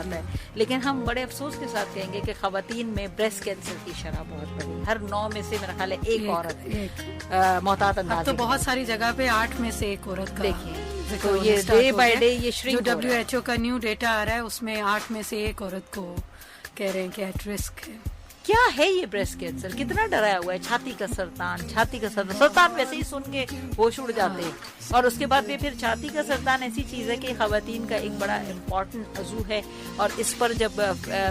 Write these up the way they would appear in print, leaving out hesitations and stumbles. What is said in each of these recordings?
جاتا ہے. لیکن ہم بڑے افسوس کے ساتھ کہیں گے کہ خواتین میں بریسٹ کینسر کی شرح بہت بڑی, ہر 9 میں سے میرا خیال ہے ایک عورت محتاط انداز. تو بہت ساری جگہ پہ 8 میں سے ایک عورت کا دیکھیں, تو یہ ڈے بائی ڈے یہ شرنک. جو WHO کا نیو ڈیٹا آ رہا ہے اس میں 8 میں سے ایک عورت کو کہہ رہے ہیں کہ ایٹ رسک ہے. کیا ہے یہ بریسٹ کینسر؟ کتنا ڈرایا ہوا ہے. چھاتی کا سرطان ویسے ہی سن کے ہوش اڑ جاتے ہیں. اور اس کے بعد بھی پھر چھاتی کا سرطان ایسی چیز ہے کہ خواتین کا ایک بڑا امپورٹنٹ عضو ہے, اور اس پر جب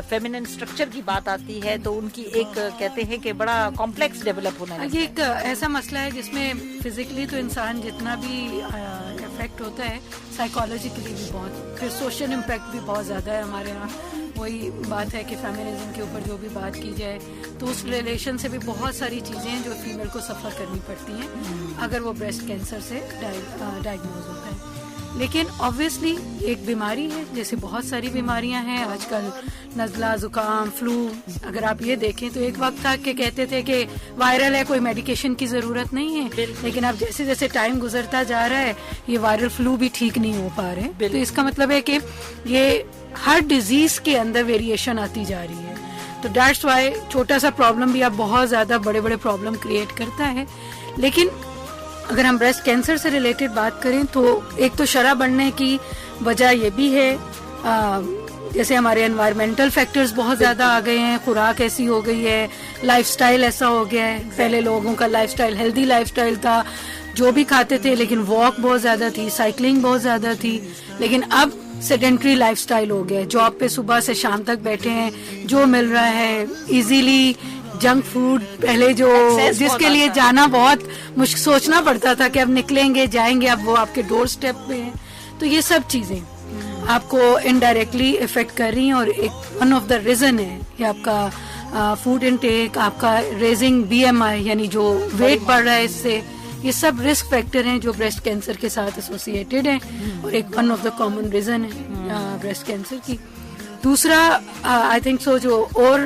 فیمینن اسٹرکچر کی بات آتی ہے تو ان کی ایک کہتے ہیں کہ بڑا کمپلیکس ڈیولپ ہونا ہے. یہ ایک ایسا مسئلہ ہے جس میں فزیکلی تو انسان جتنا بھی افیکٹ ہوتا ہے, سائیکالوجیکلی بھی بہت, پھر سوشل امپیکٹ بھی بہت زیادہ ہے ہمارے یہاں. وہی بات ہے کہ فیمنزم کے اوپر جو بھی بات کی جائے تو اس ریلیشن سے بھی بہت ساری چیزیں ہیں جو فیمیل کو سفر کرنی پڑتی ہیں اگر وہ بریسٹ کینسر سے ڈائگنوز ہوتا ہے. لیکن آبویسلی ایک بیماری ہے, جیسے بہت ساری بیماریاں ہیں آج کل, نزلہ, زکام, فلو. اگر آپ یہ دیکھیں تو ایک وقت تھا کہ کہتے تھے کہ وائرل ہے, کوئی میڈیکیشن کی ضرورت نہیں ہے, لیکن اب جیسے جیسے ٹائم گزرتا جا رہا ہے یہ وائرل فلو بھی ٹھیک نہیں ہو پا رہے. تو اس کا مطلب ہے کہ یہ ہر ڈیزیز کے اندر ویریشن آتی جا رہی ہے. تو دیٹس وائی چھوٹا سا پرابلم بھی اب بہت زیادہ بڑے بڑے پرابلم کریٹ کرتا ہے. لیکن اگر ہم بریسٹ کینسر سے ریلیٹڈ بات کریں تو ایک تو شرح بڑھنے کی وجہ یہ بھی ہے, جیسے ہمارے انوائرمنٹل فیکٹرز بہت زیادہ آ گئے ہیں, خوراک ایسی ہو گئی ہے, لائف سٹائل ایسا ہو گیا ہے. پہلے لوگوں کا life style healthy life style تھا, جو بھی کھاتے تھے, لیکن واک بہت زیادہ تھی, سائیکلنگ بہت زیادہ تھی. لیکن اب سیڈنٹری لائف سٹائل ہو گیا ہے, جاب پہ صبح سے شام تک بیٹھے ہیں, جو مل رہا ہے ایزیلی. جنک فوڈ پہلے جو جس کے لیے جانا بہت سوچنا پڑتا تھا کہ اب نکلیں گے جائیں گے, اب وہ آپ کے ڈور سٹیپ پہ ہیں. تو یہ سب چیزیں آپ کو انڈائریکٹلی افیکٹ کر رہی ہیں, اور ایک ون آف دا ریزن ہے کہ آپ کا فوڈ انٹیک, آپ کا ریزنگ BMI یعنی جو ویٹ بڑھ رہا ہے, اس سے یہ سب رسک فیکٹر ہیں جو بریسٹ کینسر کے ساتھ ایسوسیٹڈ ہیں, اور ایک one of the common reason ہے بریسٹ کینسر کی. دوسرا آئی تھنک سو جو اور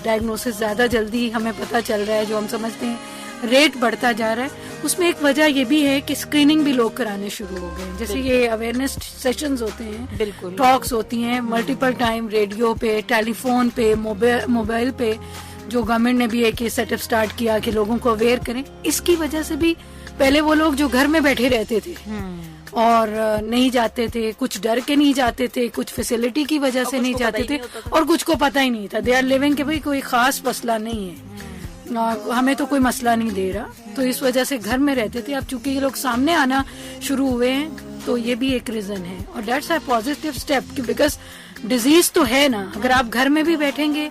ڈائگنوسس زیادہ جلدی ہمیں پتہ چل رہا ہے, جو ہم سمجھتے ہیں ریٹ بڑھتا جا رہا ہے, اس میں ایک وجہ یہ بھی ہے کہ اسکریننگ بھی لوگ کرانے شروع ہو گئے ہیں. جیسے یہ اویئرنیس سیشنز ہوتے ہیں, بالکل ٹاکس ہوتی ہیں ملٹیپل ٹائم, ریڈیو پہ, ٹیلی فون پہ, موبائل پہ, جو گورنمنٹ نے بھی ایک سیٹ اپ اسٹارٹ کیا کہ لوگوں کو اویئر کریں. اس کی وجہ سے بھی پہلے وہ لوگ جو گھر میں بیٹھے رہتے تھے اور نہیں جاتے تھے, کچھ ڈر کے نہیں جاتے تھے, کچھ فیسلٹی کی وجہ سے نہیں جاتے تھے, اور کچھ کو پتہ ہی نہیں تھا, دے آر لیونگ کہ بھائی کوئی خاص مسئلہ نہیں ہے, ہمیں تو کوئی مسئلہ نہیں دے رہا, تو اس وجہ سے گھر میں رہتے تھے. اب چونکہ یہ لوگ سامنے آنا شروع ہوئے ہیں تو یہ بھی ایک ریزن ہے, اور that's a positive step, because disease تو ہے نا. اگر آپ گھر میں بھی بیٹھیں گے,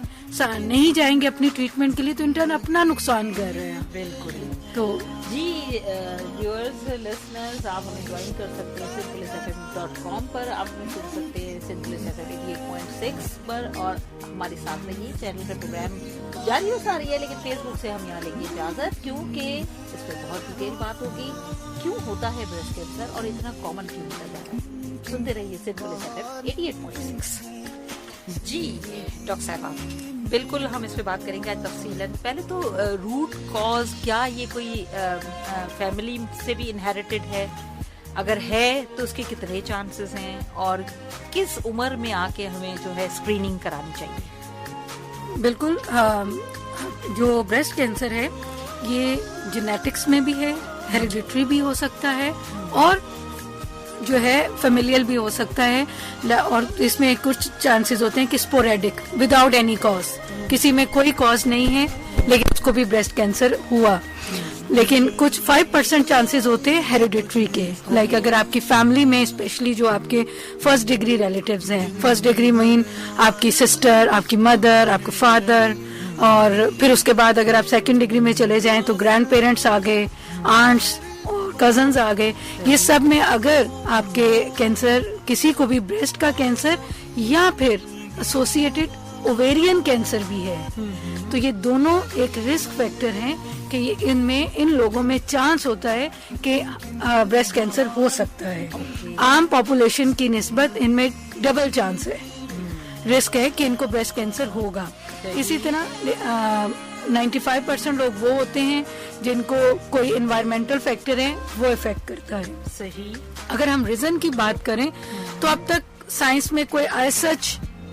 نہیں جائیں گے اپنی ٹریٹمنٹ کے لیے, تو انٹرن اپنا نقصان کر رہے ہیں. بالکل. تو جی ویورز, لسنرز, آپ ہمیں جوائن کر سکتے ہیں simplicfm.com پر, آپ ہمیں سن سکتے ہیں simplicfm 88.6 پر, اور ہمارے ساتھ رہیے. چینل کا پروگرام جاری ہو ساری ہے, لیکن فیس بک سے ہم یہاں لیں گے اجازت, کیونکہ اس پہ بہت ڈیٹیل بات ہوگی. کیوں ہوتا ہے بریسٹ کینسر اور اتنا کامن کیوں ہوتا جا رہا ہے. سنتے رہیے simplicfm 88.6. جی ڈاکٹر صاحبہ, بالکل ہم اس پہ بات کریں گے تفصیلاً. پہلے تو روٹ کاز, کیا یہ کوئی فیملی سے بھی انہیریٹڈ ہے؟ اگر ہے تو اس کے کتنے چانسز ہیں, اور کس عمر میں آ کے ہمیں جو ہے اسکریننگ کرانی چاہیے؟ بالکل, جو بریسٹ کینسر ہے یہ جینیٹکس میں بھی ہے, ہیریڈیٹری بھی ہو سکتا ہے, اور جو ہے فیملیل بھی ہو سکتا ہے, اور اس میں کچھ چانسز ہوتے ہیں کہ اسپوریڈک, وداؤٹ اینی کاز, کسی میں کوئی کاز نہیں ہے لیکن اس کو بھی بریسٹ کینسر ہوا. لیکن کچھ 5% چانسز ہوتے ہیں ہیریڈیٹری کے, لائک اگر آپ کی فیملی میں اسپیشلی جو آپ کے فرسٹ ڈگری ریلیٹیوز ہیں, فرسٹ ڈگری مین آپ کی سسٹر, آپ کی مدر, آپ کا فادر, اور پھر اس کے بعد اگر آپ سیکنڈ ڈگری میں چلے جائیں تو گرینڈ پیرنٹس آ گئے, آنٹس, کزنز آ گئے. یہ سب میں اگر آپ کے کینسر, کسی کو بھی بریسٹ کا کینسر یا پھر ایسوسیٹڈ اوویرین کینسر بھی ہے, تو یہ دونوں ایک رسک فیکٹر ہیں کہ یہ ان لوگوں میں چانس ہوتا ہے کہ بریسٹ کینسر ہو سکتا ہے. عام پاپولیشن کی نسبت ان میں ڈبل چانس ہے, رسک ہے کہ ان کو بریسٹ کینسر ہوگا. اسی طرح 95% لوگ وہ ہوتے ہیں جن کو کوئی انوائرمنٹل فیکٹر ہے وہ افیکٹ کرتا ہے. صحیح. اگر ہم ریزن کی بات کریں تو اب تک سائنس میں کوئی as such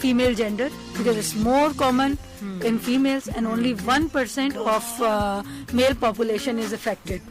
female gender, because it's more common in females and only 1% of male population is affected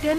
10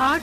8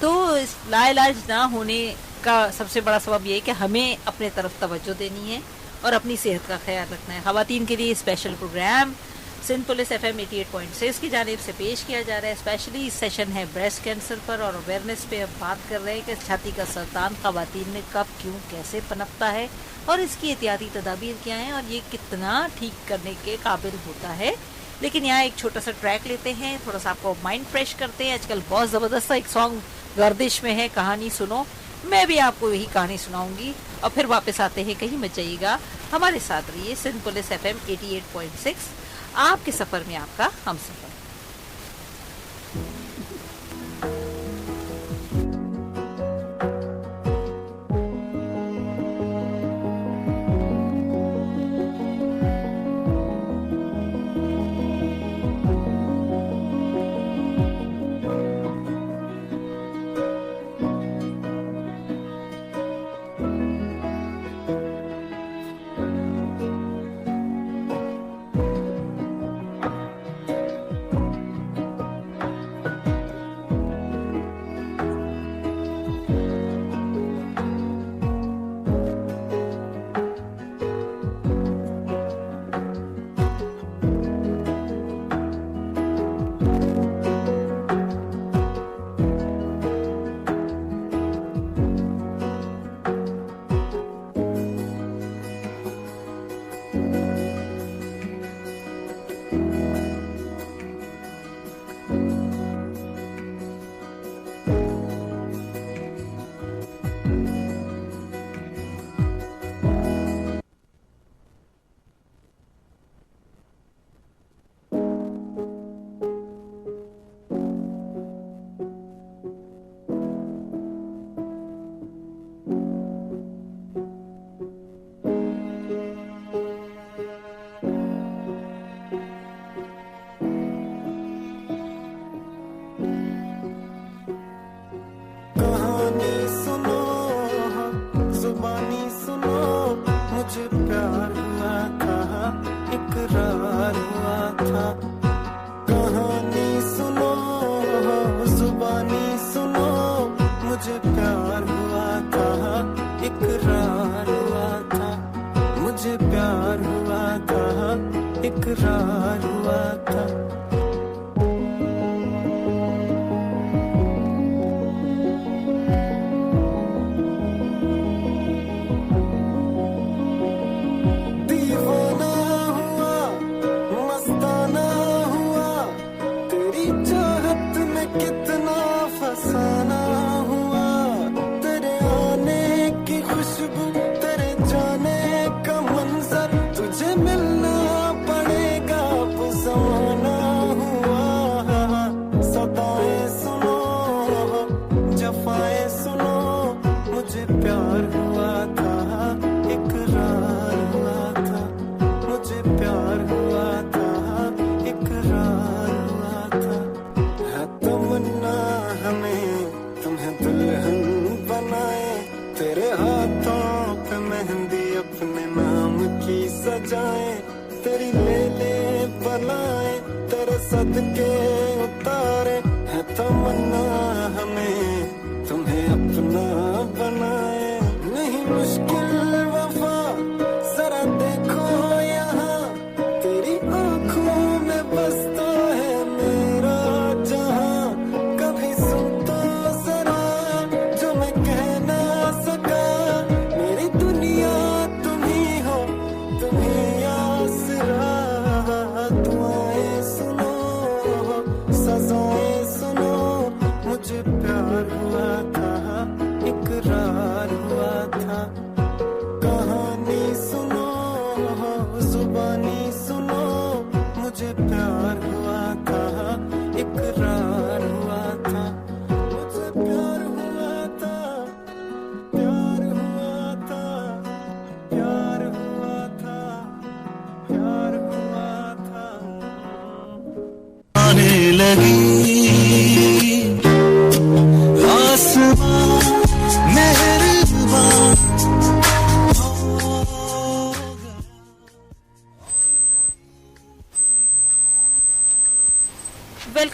تو اس لاعلاج نہ ہونے کا سب سے بڑا سبب یہ ہے کہ ہمیں اپنے طرف توجہ دینی ہے اور اپنی صحت کا خیال رکھنا ہے. خواتین کے لیے special programme Sindh police FM 88.6 کی جانب سے پیش کیا جا رہا ہے. اسپیشلی سیشن ہے بریسٹ کینسر پر اور اویئرنیس پہ اب بات کر رہے ہیں کہ چھاتی کا سرطان خواتین میں کب کیوں کیسے پنپتا ہے اور اس کی احتیاطی تدابیر کیا ہیں اور یہ کتنا ٹھیک کرنے کے قابل ہوتا ہے. لیکن یہاں ایک چھوٹا سا ٹریک لیتے ہیں, تھوڑا سا آپ کو مائنڈ فریش کرتے ہیں. آج کل بہت زبردست ایک سانگ گردش میں ہے, کہانی سنو. میں بھی آپ کو یہی کہانی سناؤں گی اور پھر واپس آتے ہیں. کہیں مت جائیے گا, ہمارے ساتھ رہیے. سندھ پولیس FM 88.6 آپ کے سفر میں آپ کا ہم سفر.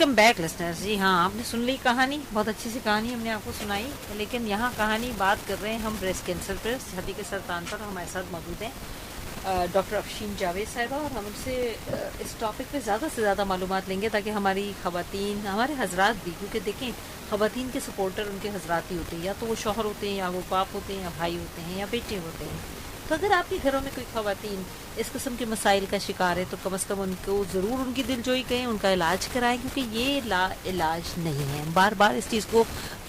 Welcome back listeners. جی ہاں, آپ نے سن لی کہانی, بہت اچھی سی کہانی ہم نے آپ کو سنائی. لیکن یہاں کہانی بات کر رہے ہیں ہم بریسٹ کینسر پر, چھاتی کے سرطان پر. ہمارے ساتھ موجود ہیں ڈاکٹر افشین جاوید صاحبہ, اور ہم ان سے اس ٹاپک پہ زیادہ سے زیادہ معلومات لیں گے تاکہ ہماری خواتین, ہمارے حضرات بھی, کیونکہ دیکھیں خواتین کے سپورٹر ان کے حضرات ہی ہوتے ہیں, یا تو وہ شوہر ہوتے ہیں, یا وہ باپ ہوتے ہیں, یا بھائی ہوتے ہیں, یا بیٹے ہوتے ہیں. تو اگر آپ کے گھروں میں کوئی خواتین اس قسم کے مسائل کا شکار ہے تو کم از کم ان کو ضرور ان کی دل جوئی کریں, ان کا علاج کرائیں, کیونکہ یہ لا علاج نہیں ہے. بار بار اس چیز کو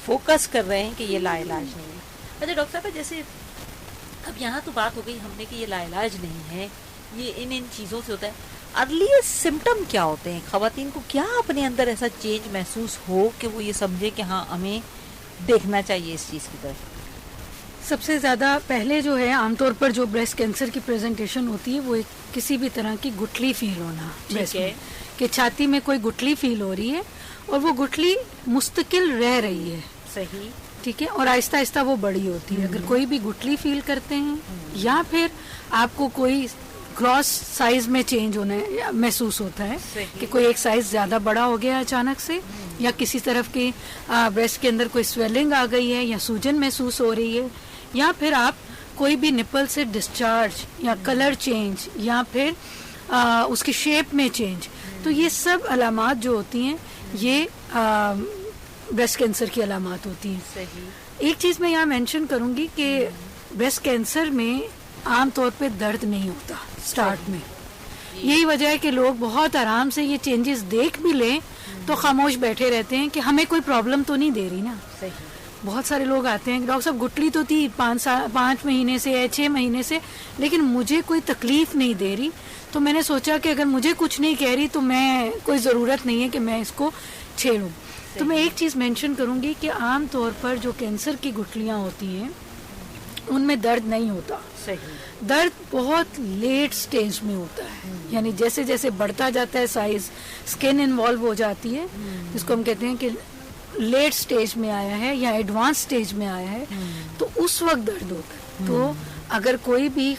فوکس کر رہے ہیں کہ یہ لا علاج نہیں ہے. اچھا ڈاکٹر صاحب, جیسے اب یہاں تو بات ہو گئی ہم نے کہ یہ لا علاج نہیں ہے, یہ ان چیزوں سے ہوتا ہے. ارلی سمٹم کیا ہوتے ہیں خواتین کو, کیا اپنے اندر ایسا چینج محسوس ہو کہ وہ یہ سمجھے کہ ہاں ہمیں دیکھنا چاہیے اس چیز کی طرف؟ سب سے زیادہ پہلے جو ہے عام طور پر جو بریسٹ کینسر کی پریزنٹیشن ہوتی ہے وہ ایک کسی بھی طرح کی گٹھلی فیل ہونا, کہ چھاتی میں کوئی گٹھلی فیل ہو رہی ہے اور وہ گٹھلی مستقل رہ رہی ہے. صحیح, ٹھیک ہے, اور آہستہ آہستہ وہ بڑی ہوتی ہے. اگر کوئی بھی گٹھلی فیل کرتے ہیں یا پھر آپ کو کوئی کراس سائز میں چینج ہونا محسوس ہوتا ہے کہ کوئی ایک سائز زیادہ بڑا ہو گیا اچانک سے, یا کسی طرف کی بریسٹ کے اندر کوئی سویلنگ آ گئی ہے, یا سوجن محسوس ہو رہی ہے, یا پھر آپ کوئی بھی نپل سے ڈسچارج یا کلر چینج یا پھر اس کی شیپ میں چینج, تو یہ سب علامات جو ہوتی ہیں یہ بریسٹ کینسر کی علامات ہوتی ہیں. صحیح. ایک چیز میں یہاں مینشن کروں گی کہ بریسٹ کینسر میں عام طور پہ درد نہیں ہوتا سٹارٹ میں. یہی وجہ ہے کہ لوگ بہت آرام سے یہ چینجز دیکھ بھی لیں تو خاموش بیٹھے رہتے ہیں کہ ہمیں کوئی پرابلم تو نہیں دے رہی نا. صحیح. بہت سارے لوگ آتے ہیں کہ ڈاکٹر صاحب گٹھلی تو تھی 5 مہینے سے یا 6 مہینے سے, لیکن مجھے کوئی تکلیف نہیں دے رہی, تو میں نے سوچا کہ اگر مجھے کچھ نہیں کہہ رہی تو میں کوئی ضرورت نہیں ہے کہ میں اس کو چھیڑوں. تو میں ایک چیز مینشن کروں گی کہ عام طور پر جو کینسر کی گٹھلیاں ہوتی ہیں ان میں درد نہیں ہوتا. صحیح. درد بہت لیٹ سٹیج میں ہوتا ہے, یعنی جیسے جیسے بڑھتا جاتا ہے سائز, سکن انوالو ہو جاتی ہے, جس کو ہم کہتے ہیں کہ لیٹ سٹیج میں آیا ہے یا ایڈوانس سٹیج میں آیا ہے, تو اس وقت درد ہوتا ہے. تو اگر کوئی بھی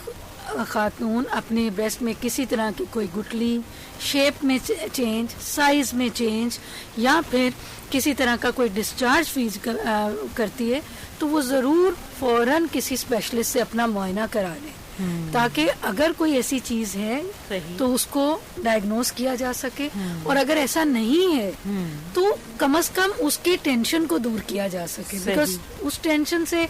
خاتون اپنے بریسٹ میں کسی طرح کی کوئی گٹھلی, شیپ میں چینج, سائز میں چینج, یا پھر کسی طرح کا کوئی ڈسچارج فیل کرتی ہے, تو وہ ضرور فوراً کسی اسپیشلسٹ سے اپنا معائنہ کرا لے, تاکہ اگر کوئی ایسی چیز ہے تو اس کو ڈائگنوز کیا جا سکے, اور اگر ایسا نہیں ہے تو کم از کم اس کے ٹینشن کو دور کیا جا سکے. بیکاز اس ٹینشن سے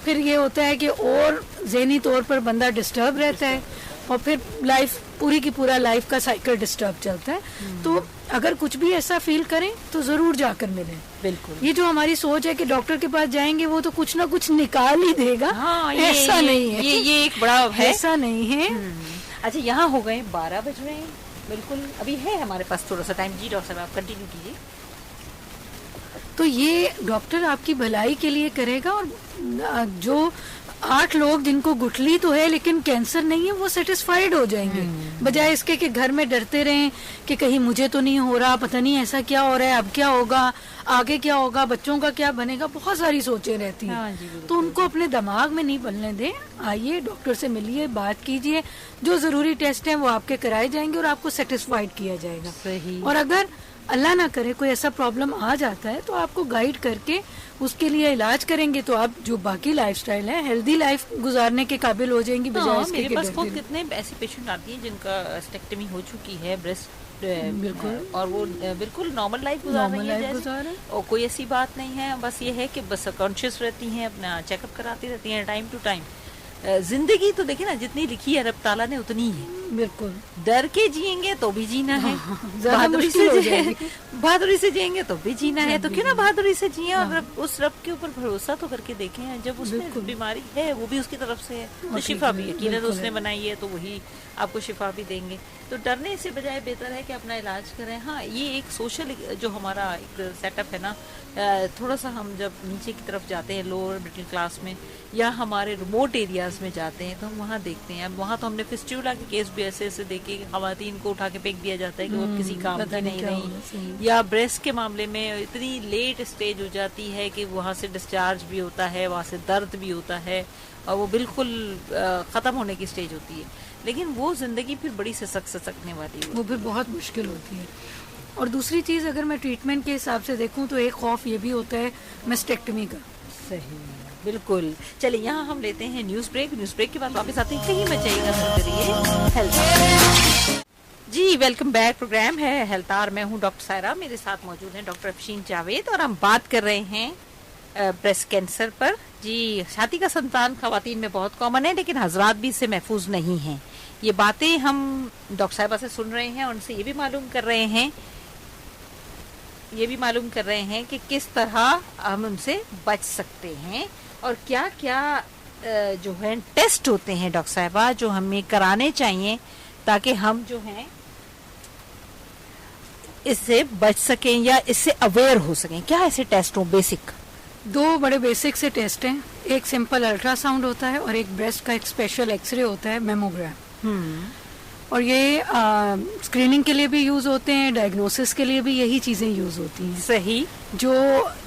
پھر یہ ہوتا ہے کہ اور ذہنی طور پر بندہ ڈسٹرب رہتا ہے, اور پھر لائف پوری کی پورا لائف کا سائیکل ڈسٹرب چلتا ہے. تو اگر کچھ بھی ایسا فیل کریں تو ضرور جا کر ملیں. بالکل. یہ جو ہماری سوچ ہے کہ ڈاکٹر کے پاس جائیں گے وہ تو کچھ نہ کچھ نکال ہی دے گا, ایسا نہیں ہے. یہ ایک بڑا ہے, ایسا نہیں ہے. اچھا, یہاں ہو گئے 12 بج رہے ہیں, بالکل ابھی ہے ہمارے پاس تھوڑا سا ٹائم. جی ڈاکٹر صاحب آپ کنٹینیو کیجیے. تو یہ ڈاکٹر آپ کی بھلائی کے لیے کرے گا, اور جو 8 لوگ جن کو گٹھلی تو ہے لیکن کینسر نہیں ہے وہ سیٹسفائیڈ ہو جائیں گے, بجائے اس کے کہ گھر میں ڈرتے رہیں کہ کہیں مجھے تو نہیں ہو رہا, پتہ نہیں ایسا کیا ہو رہا ہے, اب کیا ہوگا, آگے کیا ہوگا, بچوں کا کیا بنے گا, بہت ساری سوچیں رہتی ہیں. تو ان کو اپنے دماغ میں نہیں پلنے دیں. آئیے ڈاکٹر سے ملیے, بات کیجیے, جو ضروری ٹیسٹ ہیں وہ آپ کے کرائے جائیں گے اور آپ کو سیٹسفائیڈ کیا جائے گا. صحیح. اور اگر اللہ نہ کرے کوئی ایسا پرابلم آ جاتا ہے تو آپ کو گائیڈ کر کے اس کے لیے علاج کریں گے, تو آپ جو باقی لائف سٹائل ہے ہیلدی لائف گزارنے کے قابل ہو جائیں گی. بجائے اس کے میرے پاس خود کتنے ایسے پیشنٹ آتی ہیں جن کا اسٹیکٹمی ہو چکی ہے بریسٹ, بالکل, اور وہ بالکل نارمل لائف گزار رہی ہیں, اور کوئی ایسی بات نہیں ہے. بس یہ ہے کہ بس کانشیس رہتی ہیں, اپنا چیک اپ کراتی رہتی ہیں ٹائم ٹو ٹائم. زندگی تو دیکھیں نا جتنی لکھی ہے رب تعالیٰ نے اتنی ہے. بالکل. ڈر کے جئیں گے تو بھی جینا ہے, بہادری سے جئیں گے تو بھی جینا ہے. تو کیوں نہ بہادری سے جییں, اور اس رب کے اوپر بھروسہ تو کر کے دیکھیں. جب اس میں بیماری ہے وہ بھی اس کی طرف سے ہے, تو شفا بھی یقیناً اس نے بنائی ہے, تو وہی آپ کو شفا بھی دیں گے. تو ڈرنے سے بجائے بہتر ہے کہ اپنا علاج کریں. ہاں, یہ ایک سوشل جو ہمارا ایک سیٹ اپ ہے نا, تھوڑا سا ہم جب نیچے کی طرف جاتے ہیں لوور مڈل کلاس میں یا ہمارے ریموٹ ایریاز میں جاتے ہیں, تو ہم وہاں دیکھتے ہیں. اب وہاں تو ہم نے فسٹیولا کے کیس بھی ایسے دیکھے کہ خواتین کو اٹھا کے پھینک دیا جاتا ہے کہ وہ کسی کام کی نہیں رہی, یا بریسٹ کے معاملے میں اتنی لیٹ اسٹیج ہو جاتی ہے کہ وہاں سے ڈسچارج بھی ہوتا ہے, وہاں سے درد بھی ہوتا ہے, اور وہ بالکل ختم ہونے کی اسٹیج ہوتی ہے. لیکن وہ زندگی پھر بڑی سسکنے والی ہے, وہ پھر بہت مشکل ہوتی ہے. اور دوسری چیز اگر میں ٹریٹمنٹ کے حساب سے دیکھوں تو ایک خوف یہ بھی ہوتا ہے مسٹیکٹمی کا. صحیح, بالکل. چلیے یہاں ہم لیتے ہیں نیوز بریک کے بعد واپس آتے ہیں. کہیں بچائیے گا, سنتے رہیے ہیلتھ. جی ویلکم بیک, پروگرام ہے ہیلتھ آر. میں ہوں ڈاکٹر سائرہ, میرے ساتھ موجود ہیں ڈاکٹر افشین جاوید, اور ہم بات کر رہے ہیں بریسٹ کینسر پر. جی چھاتی کا سرطان خواتین میں بہت کامن ہے, لیکن حضرات بھی اس سے محفوظ نہیں ہیں. یہ باتیں ہم ڈاکٹر صاحبہ سے سن رہے ہیں, اور ان سے یہ بھی معلوم کر رہے ہیں کہ کس طرح ہم ان سے بچ سکتے ہیں, اور کیا کیا جو ہے ٹیسٹ ہوتے ہیں ڈاکٹر صاحبہ جو ہمیں کرانے چاہیے تاکہ ہم جو ہیں اس سے بچ سکیں یا اس سے اویئر ہو سکیں. کیا ایسے ٹیسٹ ہوں بیسک؟ 2 بڑے بیسک سے ٹیسٹ ہیں. ایک سمپل الٹرا ساؤنڈ ہوتا ہے, اور ایک بریسٹ کا ایک اسپیشل ایکس رے ہوتا ہے, میموگرام. اور یہ اسکریننگ کے لیے بھی یوز ہوتے ہیں, ڈائگنوسس کے لیے بھی یہی چیزیں یوز ہوتی ہیں. صحیح. جو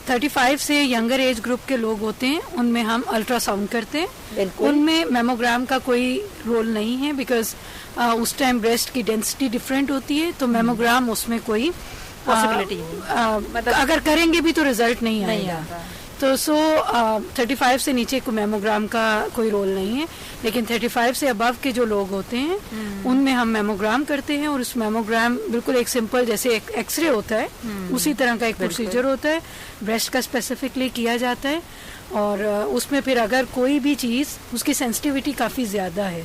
35 سے ینگر ایج گروپ کے لوگ ہوتے ہیں ان میں ہم الٹرا ساؤنڈ کرتے ہیں. بالکل. ان میں میموگرام کا کوئی رول نہیں ہے, بیکاز اس ٹائم بریسٹ کی ڈینسٹی ڈفرینٹ ہوتی ہے, تو میموگرام اس میں کوئی پاسبلٹی اگر کریں گے بھی تو ریزلٹ نہیں آئے گا. تو 35 سے نیچے کو میموگرام کا کوئی رول نہیں ہے, لیکن 35 سے ابو کے جو لوگ ہوتے ہیں ان میں ہم میموگرام کرتے ہیں. اور اس میموگرام بالکل ایک سمپل جیسے ایک ایکس رے ہوتا ہے اسی طرح کا ایک پروسیجر ہوتا ہے, بریسٹ کا اسپیسیفکلی کیا جاتا ہے. اور اس میں پھر اگر کوئی بھی چیز اس کی سینسٹیوٹی کافی زیادہ ہے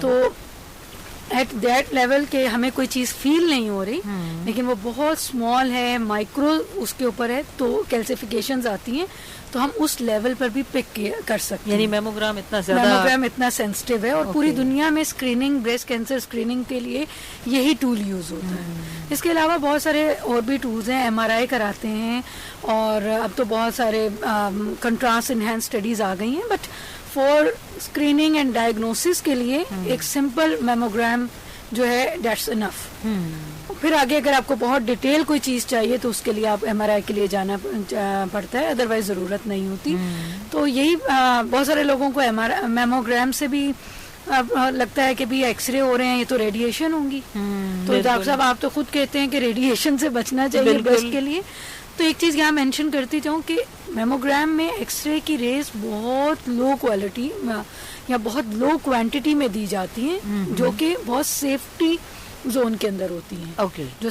تو ایٹ دیٹ لیول کہ ہمیں کوئی چیز فیل نہیں ہو رہی, لیکن وہ بہت اسمال ہے, مائکرو اس کے اوپر ہے, تو کیلسیفیکیشنز آتی ہیں, تو ہم اس لیول پر بھی پک کر سکتے ہیں. یعنی میموگرام اتنا سینسٹیو ہے, اور پوری دنیا میں اسکریننگ, بریسٹ کینسر اسکریننگ کے لیے یہی ٹول یوز ہوتا ہے. اس کے علاوہ بہت سارے اور بھی ٹولز ہیں, MRI کراتے ہیں, اور اب تو بہت سارے کنٹراسٹ انہینس اسٹڈیز آ گئی ہیں, but for screening and diagnosis کے لیے ایک سمپل میموگرام جو ہے دیٹس انف. پھر آگے اگر آپ کو بہت ڈیٹیل کوئی چیز چاہیے تو اس کے لیے آپ MRI کے لیے جانا پڑتا ہے, ادروائز ضرورت نہیں ہوتی. تو یہی بہت سارے لوگوں کو میموگرام سے بھی لگتا ہے کہ بھی ایکس رے ہو رہے ہیں, یہ تو ریڈیشن ہوں گی. تو ڈاکٹر صاحب آپ تو خود کہتے ہیں کہ ریڈیشن سے بچنا چاہیے بریسٹ کے لیے. تو ایک چیز یہاں مینشن کرتی چاہوں کہ میموگرام میں ایکس رے کی ریز بہت لو کوالٹی یا بہت لو کوانٹٹی میں دی جاتی ہیں, جو کہ بہت سیفٹی زون کے اندر ہوتی ہیں. جو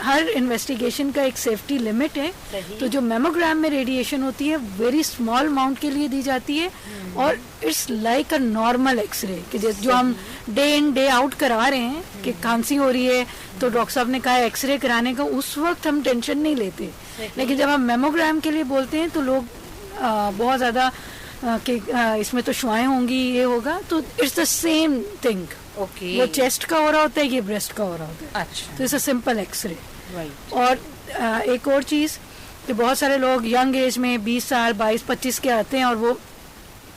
ہر انویسٹیگیشن کا ایک سیفٹی لمٹ ہے. تو جو میموگرام میں ریڈیشن ہوتی ہے ویری اسمال اماؤنٹ کے لیے دی جاتی ہے, اور it's like a normal X ray کہ جو ہم ڈے ان ڈے آؤٹ کرا رہے ہیں کہ کھانسی ہو رہی ہے تو ڈاکٹر صاحب نے کہا ایکس رے کرانے کا, اس وقت ہم ٹینشن نہیں لیتے. لیکن جب ہم میموگرام کے لیے بولتے ہیں تو لوگ بہت زیادہ کہ اس میں تو شوائیں ہوں گی, یہ ہوگا, تو اٹس دا سیم تھنگ. وہ چیسٹ کا ہو رہا ہوتا ہے, یہ بریسٹ کا ہو رہا ہوتا ہے. تو it's a simple X ray. اور ایک اور چیز کہ بہت سارے لوگ ینگ ایج میں 20 سال 22-25 کے آتے ہیں, اور وہ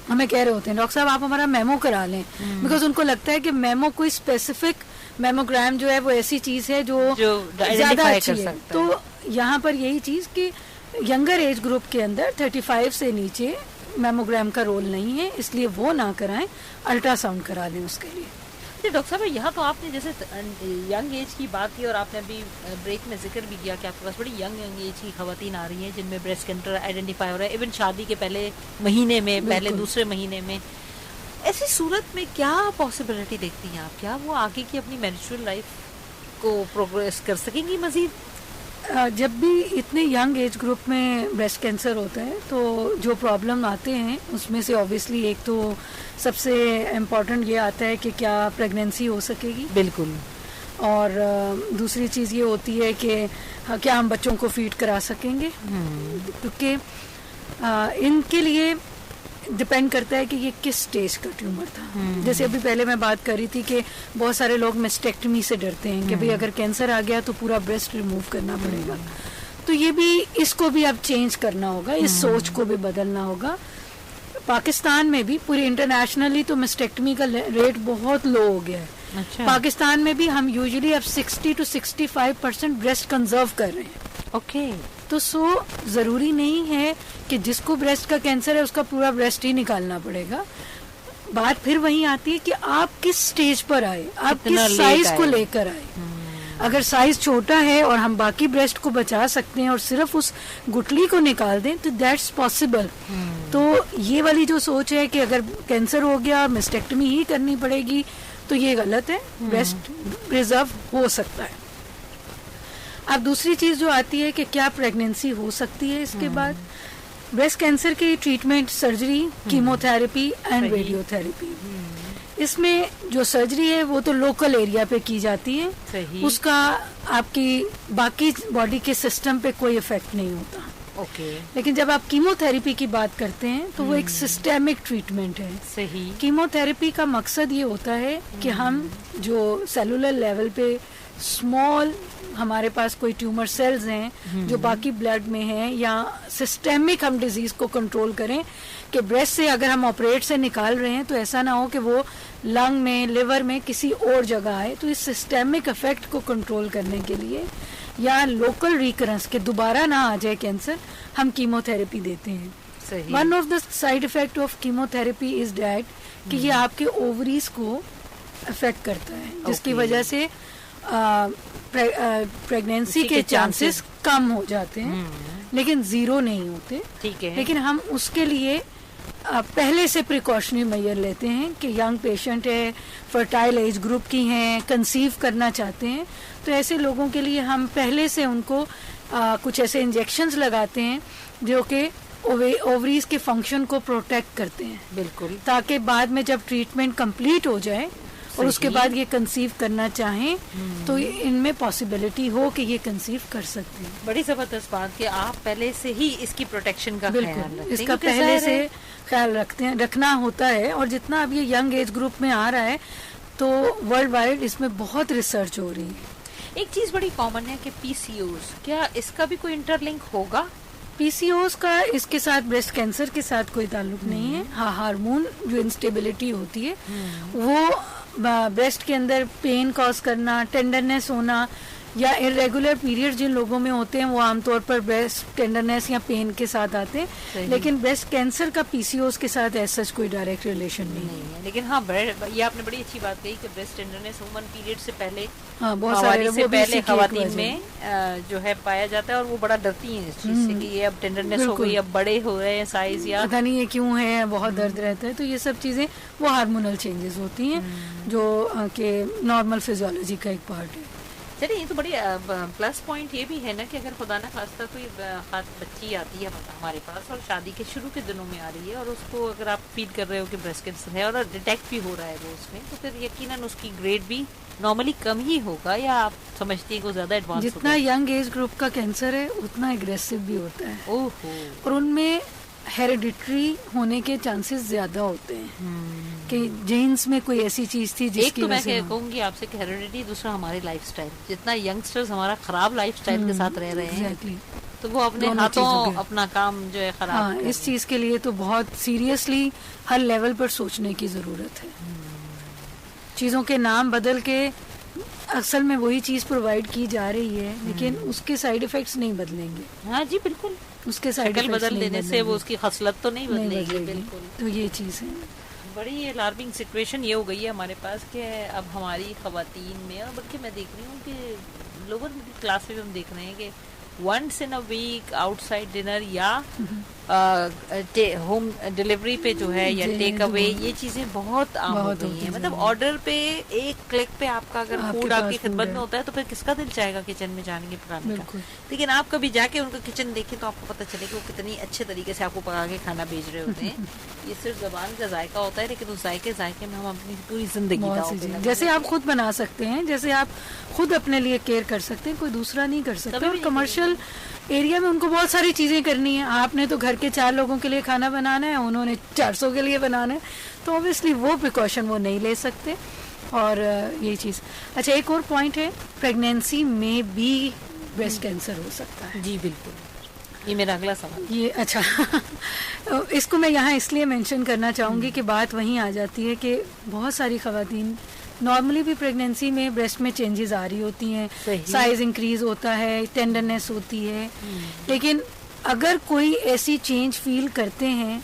ہمیں کہہ رہے ہوتے ہیں ڈاکٹر صاحب آپ ہمارا میمو کرا لیں, بیکاز ان کو لگتا ہے کہ میمو کوئی اسپیسیفک میموگرام جو ہے وہ ایسی چیز ہے جو زیادہ اچھی ہے. تو یہاں پر یہی چیز کہ ینگر ایج گروپ کے اندر 35 سے نیچے میموگرام کا رول نہیں ہے, اس لیے وہ نہ کرائیں, الٹرا ساؤنڈ کرا لیں اس کے لیے. ڈاکٹر صاحب یہاں تو آپ نے جیسے ینگ ایج کی بات کی, اور آپ نے ابھی بریک میں ذکر بھی کیا کہ آپ کے پاس بڑی ینگ ایج کی خواتین آ رہی ہیں جن میں بریسٹ کینسر آئیڈینٹیفائی ہو رہا ہے, ایون شادی کے پہلے مہینے میں, پہلے دوسرے مہینے میں. ایسی صورت میں کیا پاسبلٹی دیکھتی ہیں آپ, کیا وہ آگے کی اپنی مینسٹرل لائف کو پروگریس کر سکیں گی مزید؟ جب بھی اتنے ینگ ایج گروپ میں بریسٹ کینسر ہوتا ہے تو جو پرابلم آتے ہیں اس میں سے اوبیسلی ایک تو سب سے امپورٹنٹ یہ آتا ہے کہ کیا پریگنینسی ہو سکے گی. بالکل. اور دوسری چیز یہ ہوتی ہے کہ کیا ہم بچوں کو فیڈ کرا سکیں گے, کیونکہ ان کے لیے ڈپینڈ کرتا ہے کہ یہ کس سٹیج کا ٹیومر تھا. جیسے ابھی پہلے میں بات کر رہی تھی کہ بہت سارے لوگ مسٹیکٹمی سے ڈرتے ہیں کہ بھئی اگر کینسر آ گیا تو پورا بریسٹ ریموو کرنا پڑے گا. تو یہ بھی, اس کو بھی اب چینج کرنا ہوگا, اس سوچ کو بھی بدلنا ہوگا. پاکستان میں بھی پوری انٹرنیشنلی تو مسٹیکٹمی کا ریٹ بہت لو ہو گیا ہے. پاکستان میں بھی ہم یوزلی اب 60 to 65% بریسٹ کنزرو کر رہے ہیں. تو ضروری نہیں ہے کہ جس کو بریسٹ کا کینسر ہے اس کا پورا بریسٹ ہی نکالنا پڑے گا. بات پھر وہیں آتی ہے کہ آپ کس سٹیج پر آئے, آپ کس سائز کو لے کر آئے. اگر سائز چھوٹا ہے اور ہم باقی بریسٹ کو بچا سکتے ہیں اور صرف اس گٹلی کو نکال دیں تو دیٹس پاسبل. تو یہ والی جو سوچ ہے کہ اگر کینسر ہو گیا مسٹیکٹمی ہی کرنی پڑے گی تو یہ غلط ہے. بریسٹ پریزرو ہو سکتا ہے. اب دوسری چیز جو آتی ہے کہ کیا پریگنینسی ہو سکتی ہے اس کے بعد. بریسٹ کینسر کی treatment surgery, chemotherapy and radiotherapy. اس میں جو سرجری ہے وہ تو لوکل ایریا پہ کی جاتی ہے, اس کا آپ کی باقی باڈی کے سسٹم پہ کوئی افیکٹ نہیں ہوتا. لیکن جب آپ کیمو تھراپی کی بات کرتے ہیں تو وہ ایک سسٹمک ٹریٹمنٹ ہے. صحیح. کیمو تھراپی کا مقصد یہ ہوتا ہے کہ ہم جو سیلولر لیول پہ اسمال ہمارے پاس کوئی ٹیومر سیلز ہیں جو باقی بلڈ میں ہیں یا سسٹمک ہم ڈیزیز کو کنٹرول کریں کہ بریسٹ سے اگر ہم آپریٹ سے نکال رہے ہیں تو ایسا نہ ہو کہ وہ لنگ میں لیور میں کسی اور جگہ آئے. تو اس سسٹمک افیکٹ کو کنٹرول کرنے کے لیے یا لوکل ریکرنس کے دوبارہ نہ آ جائے کینسر ہم کیمو تھراپی دیتے ہیں. One of the side effect of chemotherapy is that کہ یہ آپ کے اووریز کو افیکٹ کرتا ہے جس کی وجہ سے پریگنینسی کے چانسز کم ہو جاتے ہیں لیکن زیرو نہیں ہوتے. لیکن ہم اس کے لیے پہلے سے پریکاشنری میئر لیتے ہیں کہ ینگ پیشنٹ ہے, فرٹائل ایج گروپ کی ہیں, کنسیو کرنا چاہتے ہیں, تو ایسے لوگوں کے لیے ہم پہلے سے ان کو کچھ ایسے انجیکشنز لگاتے ہیں جو کہ اووریز کے فنکشن کو پروٹیکٹ کرتے ہیں. بالکل. تاکہ بعد میں جب ٹریٹمنٹ کمپلیٹ ہو جائے اور اس کے بعد یہ کنسیو کرنا چاہیں تو ان میں پاسبلٹی ہو کہ یہ کنسیو کر سکتے ہیں. بڑی زبردست بات کہ آپ پہلے سے ہی اس کی پروٹیکشن کا خیال رکھتے ہیں. اس کا پہلے سے خیال رکھنا ہوتا ہے. اور جتنا اب یہ ینگ ایج گروپ میں آ رہا ہے تو ورلڈ وائڈ اس میں بہت ریسرچ ہو رہی ہے. ایک چیز بڑی کامن ہے کہ پی سی اوز, کیا اس کا بھی کوئی انٹر لنک ہوگا؟ پی سی اوز کا اس کے ساتھ بریسٹ کینسر کے ساتھ کوئی تعلق نہیں ہے. ہاں, ہارمون جو انسٹیبلٹی ہوتی ہے وہ بریسٹ کے اندر پین کاز کرنا, ٹینڈرنیس ہونا یا ارریگولر پیریڈ جن لوگوں میں ہوتے ہیں وہ عام طور پر بریسٹ ٹینڈرنیس یا پین کے ساتھ آتے ہیں. لیکن بریسٹ کینسر کا پی سی اوز کے ساتھ ایسا کوئی ڈائریکٹ ریلیشن نہیں ہے. لیکن ہاں, یہ آپ نے بڑی اچھی بات کہی کہ بریسٹ ٹینڈرنیس وومن پیریڈ سے پہلے بہت سارے پہلے خواتین میں جو ہے پایا جاتا ہے اور وہ بڑا ڈرتی ہیں اس چیز سے کہ یہ اب ٹینڈرنیس ہو گئی, اب بڑے ہو رہے ہیں سائز, یا پتہ نہیں یہ کیوں ہے, بہت درد رہتا ہے. تو یہ سب چیزیں وہ ہارمونل چینجز ہوتی ہیں جو کہ نارمل فزیولوجی کا ایک پارٹ ہے. چلیے, یہ تو بڑی پلس پوائنٹ یہ بھی ہے نا کہ اگر خدا نہ خواستہ کوئی بچی آتی ہے ہمارے پاس اور شادی کے شروع کے دنوں میں آ رہی ہے اور اس کو اگر آپ فیل کر رہے ہو کہ بریسٹ کینسر ہے اور ڈیٹیکٹ بھی ہو رہا ہے وہ اس میں, تو پھر یقیناً اس کی گریڈ بھی نارملی کم ہی ہوگا, یا آپ سمجھتی ہیں کہ وہ زیادہ ایڈوانس ہوگا؟ جتنا ینگ ایج گروپ کا کینسر ہے اتنا اگریسو بھی ہوتا ہے. اور ان میں ہیریڈیٹری ہونے کے چانسز زیادہ ہوتے ہیں کہ جینز میں کوئی ایسی چیز تھی جس کی وجہ سے. ایک تو میں کہوں گی آپ سے کہ ہیریڈیٹی, دوسرا ہماری لائف سٹائل. جتنا ینگسٹرز ہمارا خراب لائف سٹائل کے ساتھ رہ رہے ہیں تو وہ اپنے ہاتھوں اپنا کام جو ہے خراب. ہاں, اس چیز کے لیے تو بہت سیریسلی ہر لیول پر سوچنے کی ضرورت ہے. چیزوں کے نام بدل کے اصل میں وہی چیز پرووائڈ کی جا رہی ہے لیکن اس کے سائیڈ ایفیکٹس نہیں بدلیں گے. ہاں جی بالکل, اس کے سائیڈ ایفیکٹس بدل دینے سے وہ اس کی خصلت تو نہیں بدلے گی. بالکل, تو یہ چیز ہے. بڑی الارمنگ سچویشن یہ ہو گئی ہے ہمارے پاس کہ اب ہماری خواتین میں, اور بلکہ میں دیکھ رہی ہوں کہ لوور مڈل کلاس میں بھی ہم دیکھ رہے ہیں کہ once in a week out side dinner یا ہوم ڈلیوری پہ جو ہے یا ٹیک اوے, یہ چیزیں بہت عام ہو گئی ہیں. مطلب آرڈر پہ ایک کلک پہ آپ کا اگر فوڈ آپ کی خدمت میں ہوتا ہے تو پھر کس کا دل چاہے گا کچن میں جانے کے پکانے کا. لیکن آپ کبھی جا کے ان کا کچن دیکھیں تو آپ کو پتہ چلے کہ وہ کتنی اچھے طریقے سے آپ کو پکا کے کھانا بھیج رہے ہوتے ہیں. یہ صرف زبان کا ذائقہ ہوتا ہے لیکن اس ذائقے میں ہم اپنی پوری زندگی جیسے آپ خود بنا سکتے ہیں, جیسے آپ خود اپنے لیے کیئر کر سکتے ہیں, کوئی دوسرا نہیں کر سکتا. اور کمرشل ایریا میں ان کو بہت ساری چیزیں کرنی ہیں. آپ نے تو گھر کے 4 لوگوں کے لیے کھانا بنانا ہے, انہوں نے 400 کے لیے بنانا ہے, تو اوبیسلی وہ پریکاشن وہ نہیں لے سکتے. اور یہ چیز اچھا, ایک اور پوائنٹ ہے, پریگنینسی میں بھی بریسٹ کینسر ہو سکتا ہے. جی بالکل, یہ میرا اگلا سوال. یہ اچھا اس کو میں یہاں اس لیے مینشن کرنا چاہوں گی کہ بات وہیں آ جاتی ہے کہ بہت ساری خواتین نارملی بھی پریگنینسی میں بریسٹ میں چینجز آ رہی ہوتی ہیں, سائز انکریز ہوتا ہے, ٹینڈرنیس ہوتی ہے, لیکن اگر کوئی ایسی چینج فیل کرتے ہیں